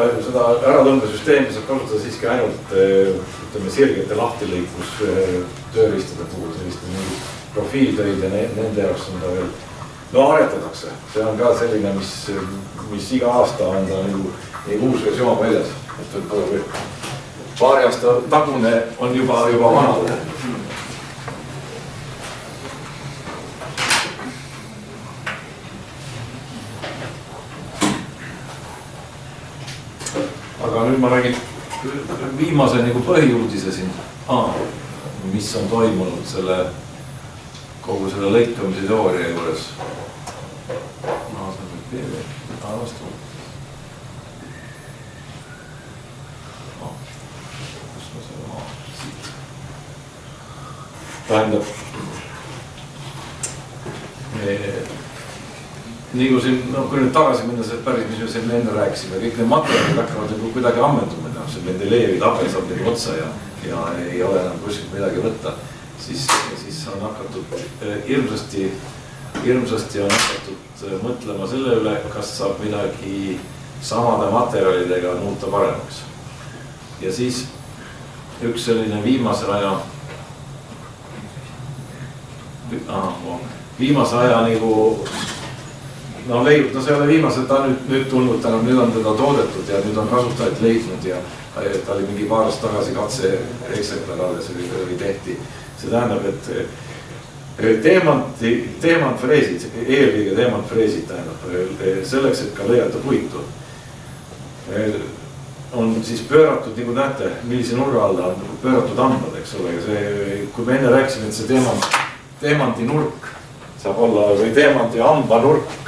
äratõmbesüsteemi saab kasutada siiski ainult ütleme sirgete lahtilõikus tööriistade puhul, selliste mingid profiiltöid ja nende jaoks on ta veel, no aretatakse. See on ka selline, mis iga aasta on ta nagu uus versioon väljas. Et võib-olla paari aasta tagune on juba vanade. Aga nüüd ma räägin viimase nagu põhiuudise siin, mis on toimunud kogu selle lõikamise teooria juures. Tähendab, nii kui siin, kui nüüd tagasi minna see päris, mis me siin enne rääkisime, kõik need materjalid hakkavad nagu kuidagi ammenduma, see Mendelejevi tabel saab nagu otsa ja ei ole enam kuskilt midagi võtta, siis on hakatud hirmsasti on hakatud mõtlema selle üle, kas saab midagi samade materjalidega muuta paremaks. Ja siis üks selline viimase aja nagu no leidnud, no see ei ole viimased, ta nüüd tulnud, nüüd on teda toodetud ja nüüd on kasutajad leidnud ja ta oli mingi paar aastat tagasi katse eksemplar alles või tehti. See tähendab, et teemantfreesid, eelkõige teemantfreesid tähendab selleks, et ka lõigata puitu on siis pööratud, nagu näete, millise nurga alla on pööratud hambad, eks ole, kui me enne rääkisime, et see teemanti nurk saab olla või teemanti hamba nurk,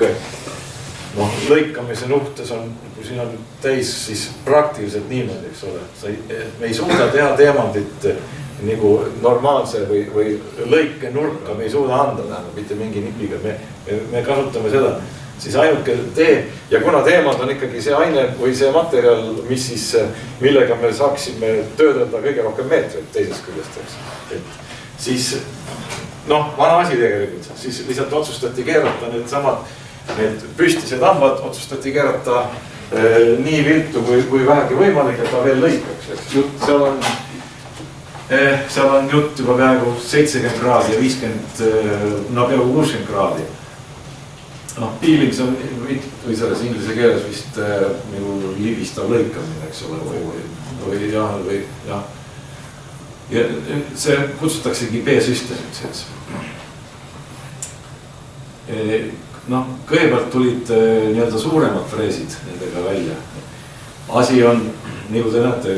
lõikamise nuhtes on, kui siin on täis, siis praktiliselt niimoodi, eks ole. Me ei suuda teha teemandit nagu normaalse või lõike nurka, me ei suuda anda, mitte mingi nipiga, me kasutame seda, siis ainuke ja kuna teemand on ikkagi see aine või see materjal, millega me saaksime töödelda kõige rohkem meetrit teisest küljest, eks. Siis vana asi tegelikult, siis lihtsalt otsustati keerata need püstised hambad, otsustati keerata nii viltu kui vähegi võimalik, et ta veel lõikaks. Seal on jutt juba peaaegu 70 kraadi ja 50, peaaegu 60 kraadi. Peeling see on, või selles inglise keeles vist nagu libistav lõikamine, eks ole, või jah. Ja see kutsutaksegi B-süsteemiks. Kõigepealt tulid nii-öelda suuremad freesid nendega välja. Asi on, nagu te näete,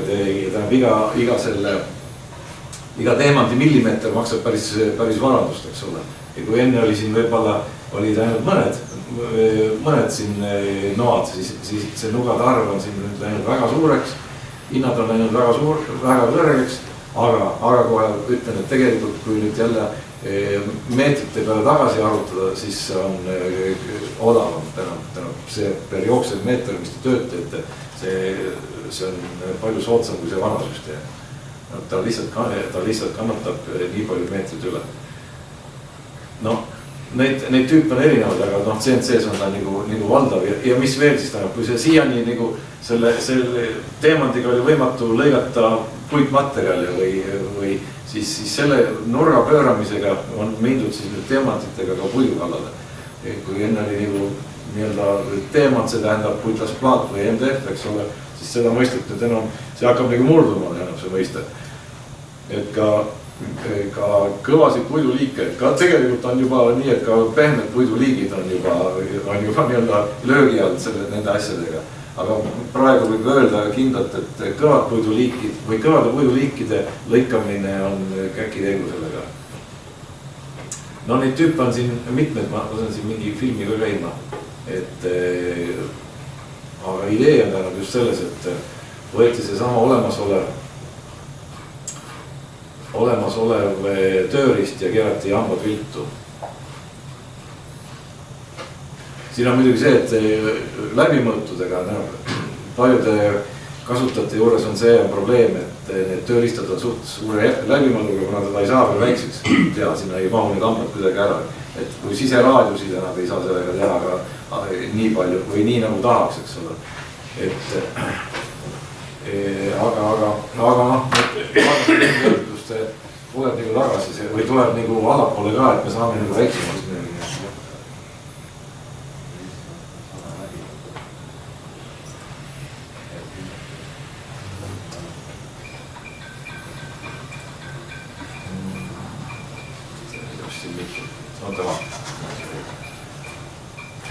iga teemandi millimeeter maksab päris varandust, eks ole. Ja kui enne oli siin võib-olla olid ainult mõned siin noad, siis see nugade arv on siin läinud väga suureks, hinnad on läinud väga kõrgeks. Aga kohe ütlen, et tegelikult kui nüüd jälle meetrite peale tagasi arvutada, siis on odavam tähendab see per jooksev meeter, mis te töötate, see on palju soodsam kui see vana süsteem. Ta lihtsalt kannatab nii palju meetrid üle. Neid tüüpe on erinevad, aga CNC-s on ta nagu valdav ja mis veel siis tähendab, kui see siiani nagu selle teemandiga oli võimatu lõigata puitmaterjali või siis selle nurga pööramisega on mindud siis nüüd teemantitega ka puidu kallale. Kui enne oli nagu nii-öelda teemant, see tähendab puitlasplaat või MDF, eks ole, siis seda mõistet nüüd enam, see hakkab nagu murduma enam see mõiste. Et ka kõvasid puiduliike, tegelikult on juba nii, et ka pehmed puiduliigid on juba nii-öelda löögi all nende asjadega. Aga praegu võib öelda kindlalt, et kõvad puiduliikid või kõvade puiduliikide lõikamine on käkitegu sellega. Neid tüüpe on siin mitmed, ma saan siin mingi filmi ka käima. Aga idee on tähendab just selles, et võeti see sama olemasolev tööriist ja keerati hambad viltu. siin on muidugi see, et läbimõõtudega paljude kasutajate juures on see probleem, et need tööriistad on suht suure läbimõõduga, kuna teda ei saa veel väikseks teha, sinna ei mahu need andmed kuidagi ära. Et kui siseraadiusid enam ei saa sellega teha ka nii palju või nii nagu tahaks, eks ole. Et aga tuleb nagu tagasi või tuleb nagu allapoole ka, et me saame nagu väiksemaks midagi.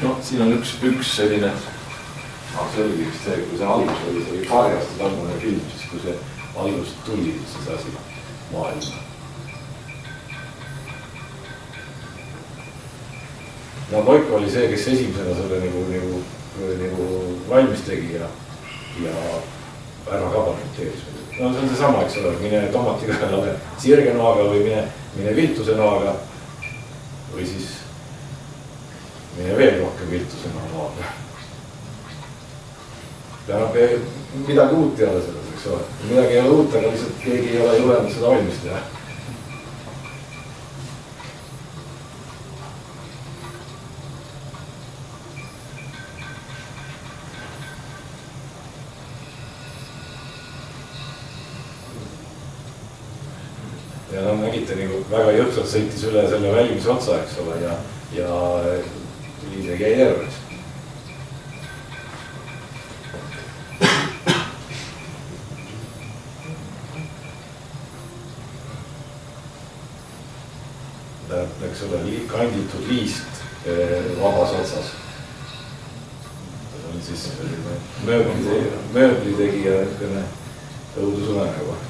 No siin on üks selline, see oligi vist see, kui see algus oli, see oli paari aasta tagune film, siis kui see algus tuli, siis asi maailma. No Loiko oli see, kes esimesena selle nagu valmis tegi ja ära kabaneteeris. No see on seesama, eks ole, mine tomatiga sirge noaga või mine viltuse noaga või siis mine veel rohkem viltusena noaga. Tähendab, midagi uut ei ole selles, eks ole. Midagi ei ole uut, aga lihtsalt keegi ei ole julenud seda valmis teha. Ja nad nägite nagu väga jõhtsalt sõitis üle selle väljumise otsa, eks ole, ja isegi jäi järveks. Tähendab, eks ole, kanditud liist vabas otsas. See on siis mööbli tegija õudusunenägu.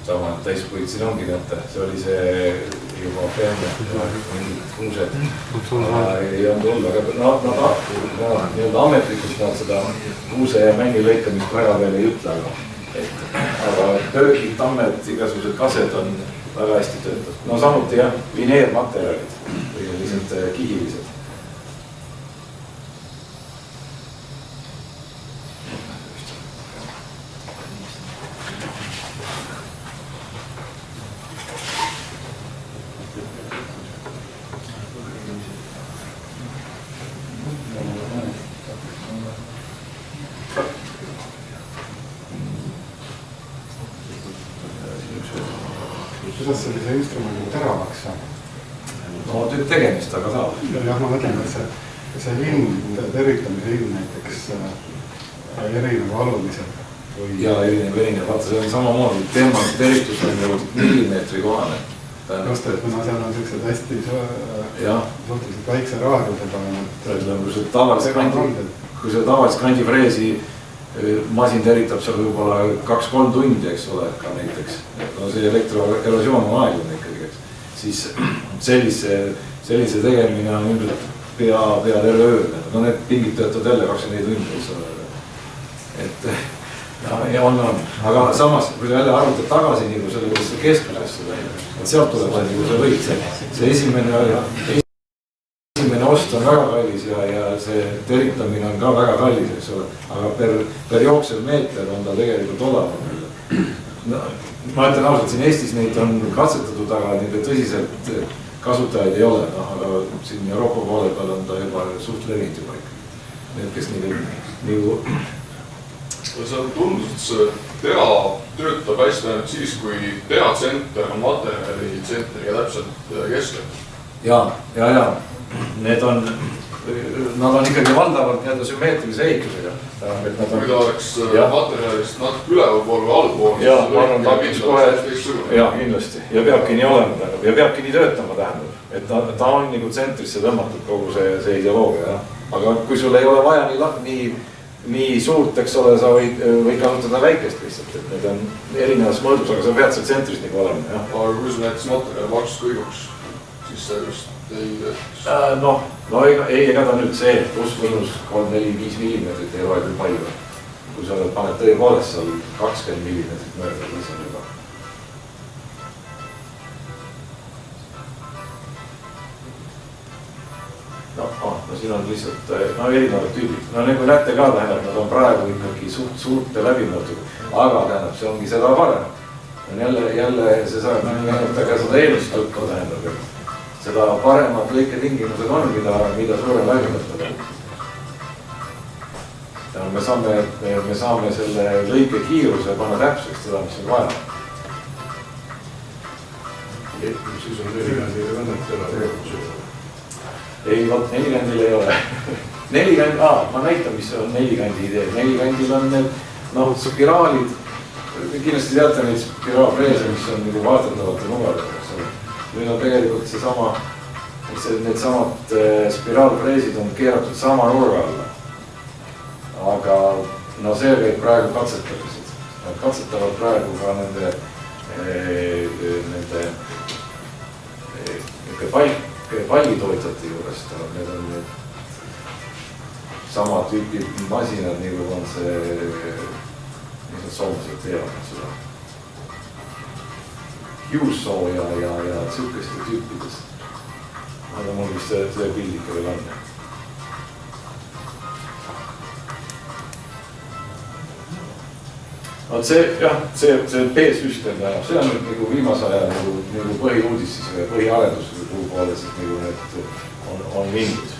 Sama täispuid siin ongi näete, see oli see juba peame mingid kuused ei olnud olla, aga nii-öelda ametlikult nad seda kuuse ja männi lõikamist väga veel ei ütle, aga töögid, tammed, igasugused kased on väga hästi töötatud. No samuti jah, vineermaterjalid või lihtsalt kihilised. Kuidas sellise instrumendi teravaks saab? No tüüp tegemist, aga saab. Jah, ma mõtlen, et see hind, tervitamise hind näiteks erineb oluliselt. Ja erinev, vaata see on samamoodi, teemalt teritus on ju millimeetri kohane. Just, et kuna seal on sellised hästi suhteliselt väikse raadiusega. Kui see tavaliselt kandifreesi masin teritab seal võib-olla 2-3 tundi, eks ole, ka näiteks. No see elektroerosioon on aeglane ikkagi, siis sellise tegemine on ilmselt pea terve öö. No need pingid töötavad jälle 24 tundi, eks ole. Et on. Aga samas, kui jälle arvutad tagasi nagu selle keskusesse, et sealt tuleb see võit. See esimene ost on väga kallis ja see teritamine on ka väga kallis, eks ole. Aga per jooksev meeter on ta tegelikult odavam. No, ma ütlen ausalt, siin Eestis neid on katsetatud, aga nende tõsiselt kasutajaid ei ole. Aga siin Euroopa poole peal on ta juba suht levinud juba ikka. Need, kes nagu... See on tundus, et see tea töötab hästi ainult siis, kui teatsenter on materjalitsentriga täpselt keskel. Ja. Nad on ikkagi valdavalt sümmeetrilise ehitusega. Kui ta oleks materjalist natuke ülevalpool või allpool, siis kindlasti. Ja peabki nii olema, ja peabki nii töötama tähendab. Et ta on nagu tsentrisse tõmmatud kogu see ideoloogia. Aga kui sul ei ole vaja nii nii suurt, eks ole, sa võid kasutada väikest lihtsalt, et need on erinevas mõõdus, aga sa pead seal tsentris nagu olema, jah. aga kui sul näiteks materjal maksust kõiguks, siis see just ei tehtus. Ega ta nüüd see pluss miinus 3, 4, 5 millimeetrit ei ole küll palju. Kui sa paned tõepoolest seal 20 millimeetrit mööda, siis on juba. No siin on lihtsalt erinevad tüübid. No nagu näete ka, tähendab, nad on praegu ikkagi suurte läbimõõtuga, aga tähendab, see ongi seda parem. Jälle see saab näidata ka seda eelmist juttu, tähendab, et seda paremad lõiketingimused on, mida suurem läbimõõtud on. Me saame selle lõike kiiruse panna täpseks seda, mis on vaja. Siis on nelikandile kannet ära. Ei, vot nelikandil ei ole. Ma näitan, mis on nelikandi idee. Nelikandil on need spiraalid. Kindlasti teate neid spiraalfreese, mis on nagu vaatatavate numeritega. Nüüd on tegelikult need samad spiraalfreesid on keeratud sama nurga alla. Aga see käib praegu katsetamised. Nad katsetavad praegu ka nende pallitootjate juurest. Need on need sama tüüpi masinad, nagu on see, mis nad soomlased teevad seda. Hiussoo ja tsükeste tüüpidest. Aga mul vist see pildike veel on. See B-süsteem tähendab, see on nüüd nagu viimase aja nagu põhiuudis siis või põhiarendus kuhu poole siis nagu need on mindud.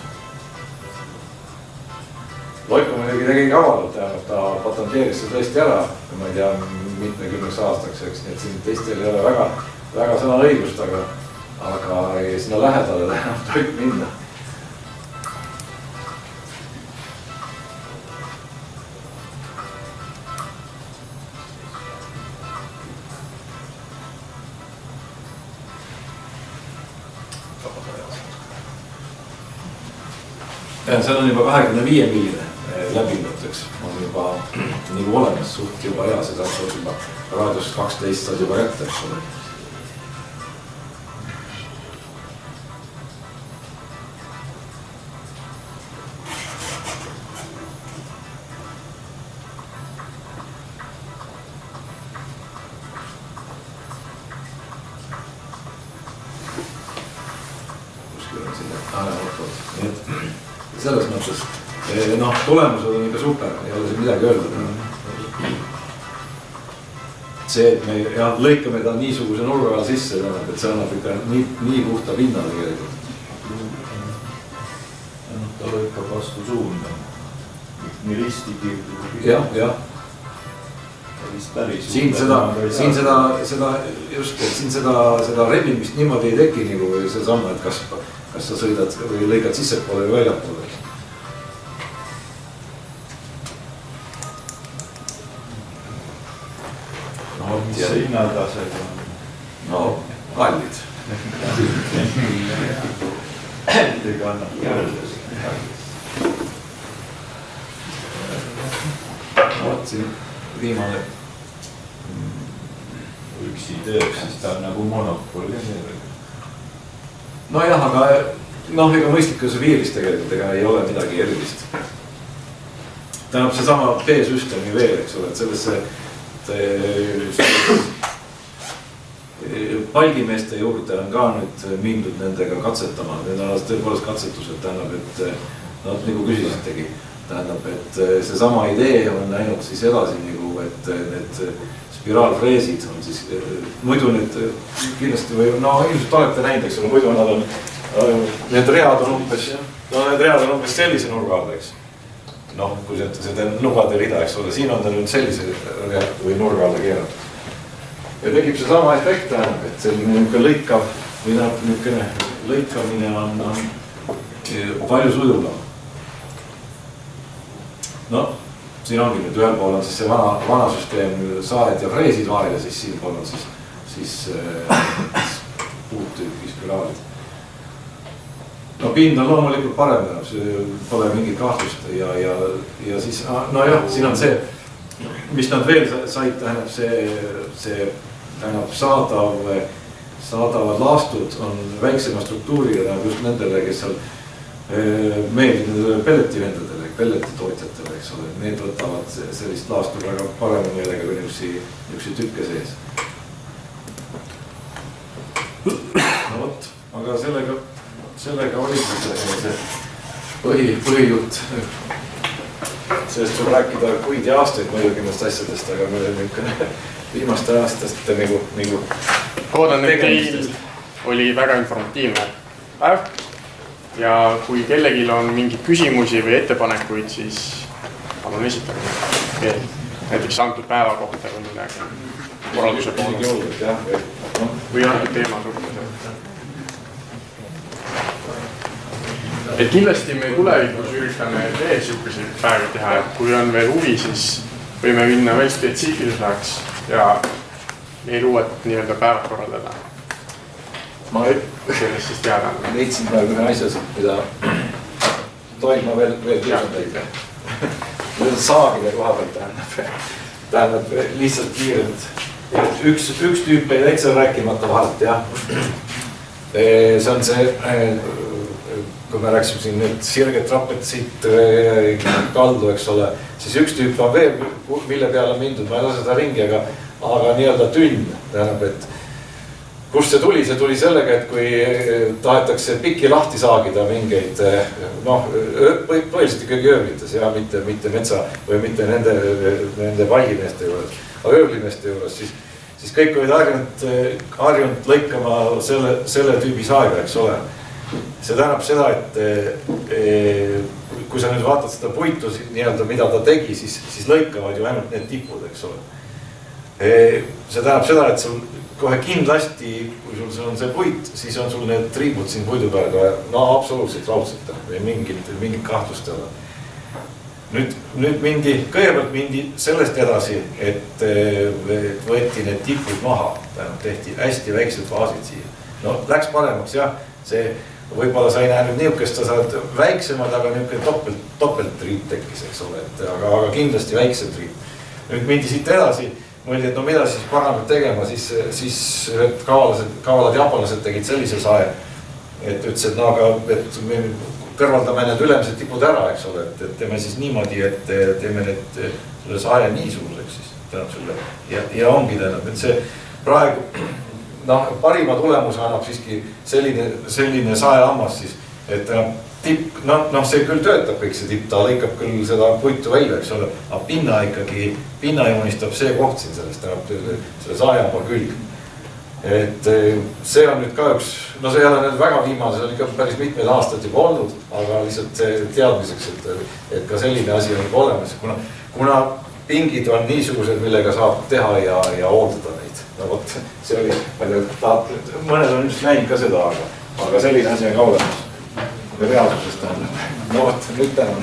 Loiko muidugi tegi kavalalt, tähendab, ta patenteeris see tõesti ära, ma ei tea, mitmekümneks aastaks, eks, nii et siin teistel ei ole väga sõna õigust, aga sinna lähedale tähendab toit minna. Seal on juba 25 milline läbimõtteks, on juba nagu olemas suht juba hea, seda saad juba raadios 12 saad juba kätte, eks ole. Kuskil on sinna äärepoolt, nii et selles mõttes, tulemused on ikka super, ei ole siin midagi öelda. See, et me lõikame ta niisuguse nurga all sisse, et see annab ikka nii puhta pinna tegelikult. Ta lõikab vastu suunda. Nii risti kiirdu. Jah. Siin seda rebimist niimoodi ei teki nagu see samme, et kas sa sõidad või lõikad sissepoole või väljapoole. Mis see hinnatasega on? Kallid. Ei kannab võrdes. Siin viimane. Üksi teeb, siis ta on nagu monopol. Nojah, aga ega mõistlikkuse piiris tegelikult ei ole midagi erilist. Tähendab see sama B-süsteemi veel, eks ole, et sellesse palgimeeste juurde on ka nüüd mindud nendega katsetama. Need on tõepoolest katsetused, tähendab, et nad nagu küsisitegi. Tähendab, et see sama idee on läinud siis edasi nagu, et need spiraalfreesid on siis, muidu need kindlasti või, ilmselt olete näinud, eks ole, muidu nad on, need read on umbes sellise nurga all, eks. Kui see nubade rida, eks ole, siin on ta nüüd sellise read või nurga alla keeratud. Ja tekib see sama efekt, et selline lõikamine on palju sujuvam. Siin ongi nüüd ühel pool on siis see vana süsteem, saed ja freesid vahel ja siis siin pool on siis puud tüüpi spiraalid. no pind on loomulikult parem, pole mingit kahtlust ja siis, nojah, siin on see, mis nad veel said, tähendab see tähendab saadavad laastud on väiksema struktuuriga, tähendab just nendele, kes seal meeldib nendele pelletivendadele, pelletitootjatele, eks ole, need võtavad sellist laastu väga parema meelega kui niisugusi tükke sees. No vot, aga sellega oli see põhijutt. Sellest võib rääkida kuid ja aastaid muidugi nendest asjadest, aga meil on niisugune viimaste aastast nagu loodan, et teil oli väga informatiivne päev ja kui kellelgi on mingeid küsimusi või ettepanekuid, siis palun esitage veel näiteks antud päeva kohta või midagi korralduse poolest või antud teema suhtes. Et kindlasti me tulevikus üritame veel selliseid päevi teha, et kui on veel huvi, siis võime minna veel spetsiifiliseks ja neil uued nii-öelda päevad korraldada. Ma sellest siis teada. Leidsin praegu ühe asja, mida tohib ma veel küsida. Saagide koha pealt tähendab lihtsalt kiirelt. Üks tüüp jäi täitsa rääkimata vahelt, jah. See on see, kui me rääksime siin nüüd sirget rapetsit kaldu, eks ole, siis üks tüüp on veel, mille peale on mindud, ma ei lase seda ringi, aga nii-öelda tünn, tähendab, et kust see tuli sellega, et kui tahetakse pikki lahti saagida mingeid, põhiliselt ikkagi öövlites ja mitte metsa või mitte nende vallimeeste juures, aga öövlimeeste juures, siis kõik olid harjunud lõikama selle tüübi saaga, eks ole. See tähendab seda, et kui sa nüüd vaatad seda puitu, nii-öelda, mida ta tegi, siis lõikavad ju ainult need tipud, eks ole. See tähendab seda, et sul kohe kindlasti, kui sul on see puit, siis on sul need triibud siin puidu peal kohe, absoluutselt raudselt või mingit kahtlust ei ole. Nüüd kõigepealt mindi sellest edasi, et võeti need tipud maha, tehti hästi väiksed faasid siia. No läks paremaks, jah, see võib-olla sa ei näe nüüd niisugust, sa saad väiksemad, aga niisugune topeltriip tekkis, eks ole, aga kindlasti väiksem triip. Nüüd mindi siit edasi, mõeldi, et no mida siis paremalt tegema, siis kavalad jaapanlased tegid sellise sae, et ütlesid, no aga me kõrvaldame need ülemised tipud ära, eks ole, et teeme siis niimoodi, et teeme selle sae nii suuruseks siis, tähendab selle, ja ongi tähendab, et see praegu parima tulemuse annab siiski selline saehammas siis, et tipp, see küll töötab kõik see tipp, ta lõikab küll seda puitu välja, eks ole, aga pinna joonistab see koht siin sellest, selle saehamba külg. Et see on nüüd ka üks, see ei ole nüüd väga viimane, see on ikka päris mitmed aastad juba olnud, aga lihtsalt teadmiseks, et ka selline asi on juba olemas, kuna pingid on niisugused, millega saab teha ja hooldada neid. No vot, see oli, mõned on just näinud ka seda, aga selline asi on ka olemas. Reaalsusest tähendab. No vot, nüüd tänan.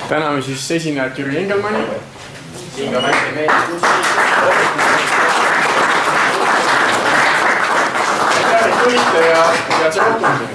Täname siis esinejad Jüri Engelmanni. Siin ka väike meeldis. Tulite ja see kohtumisi.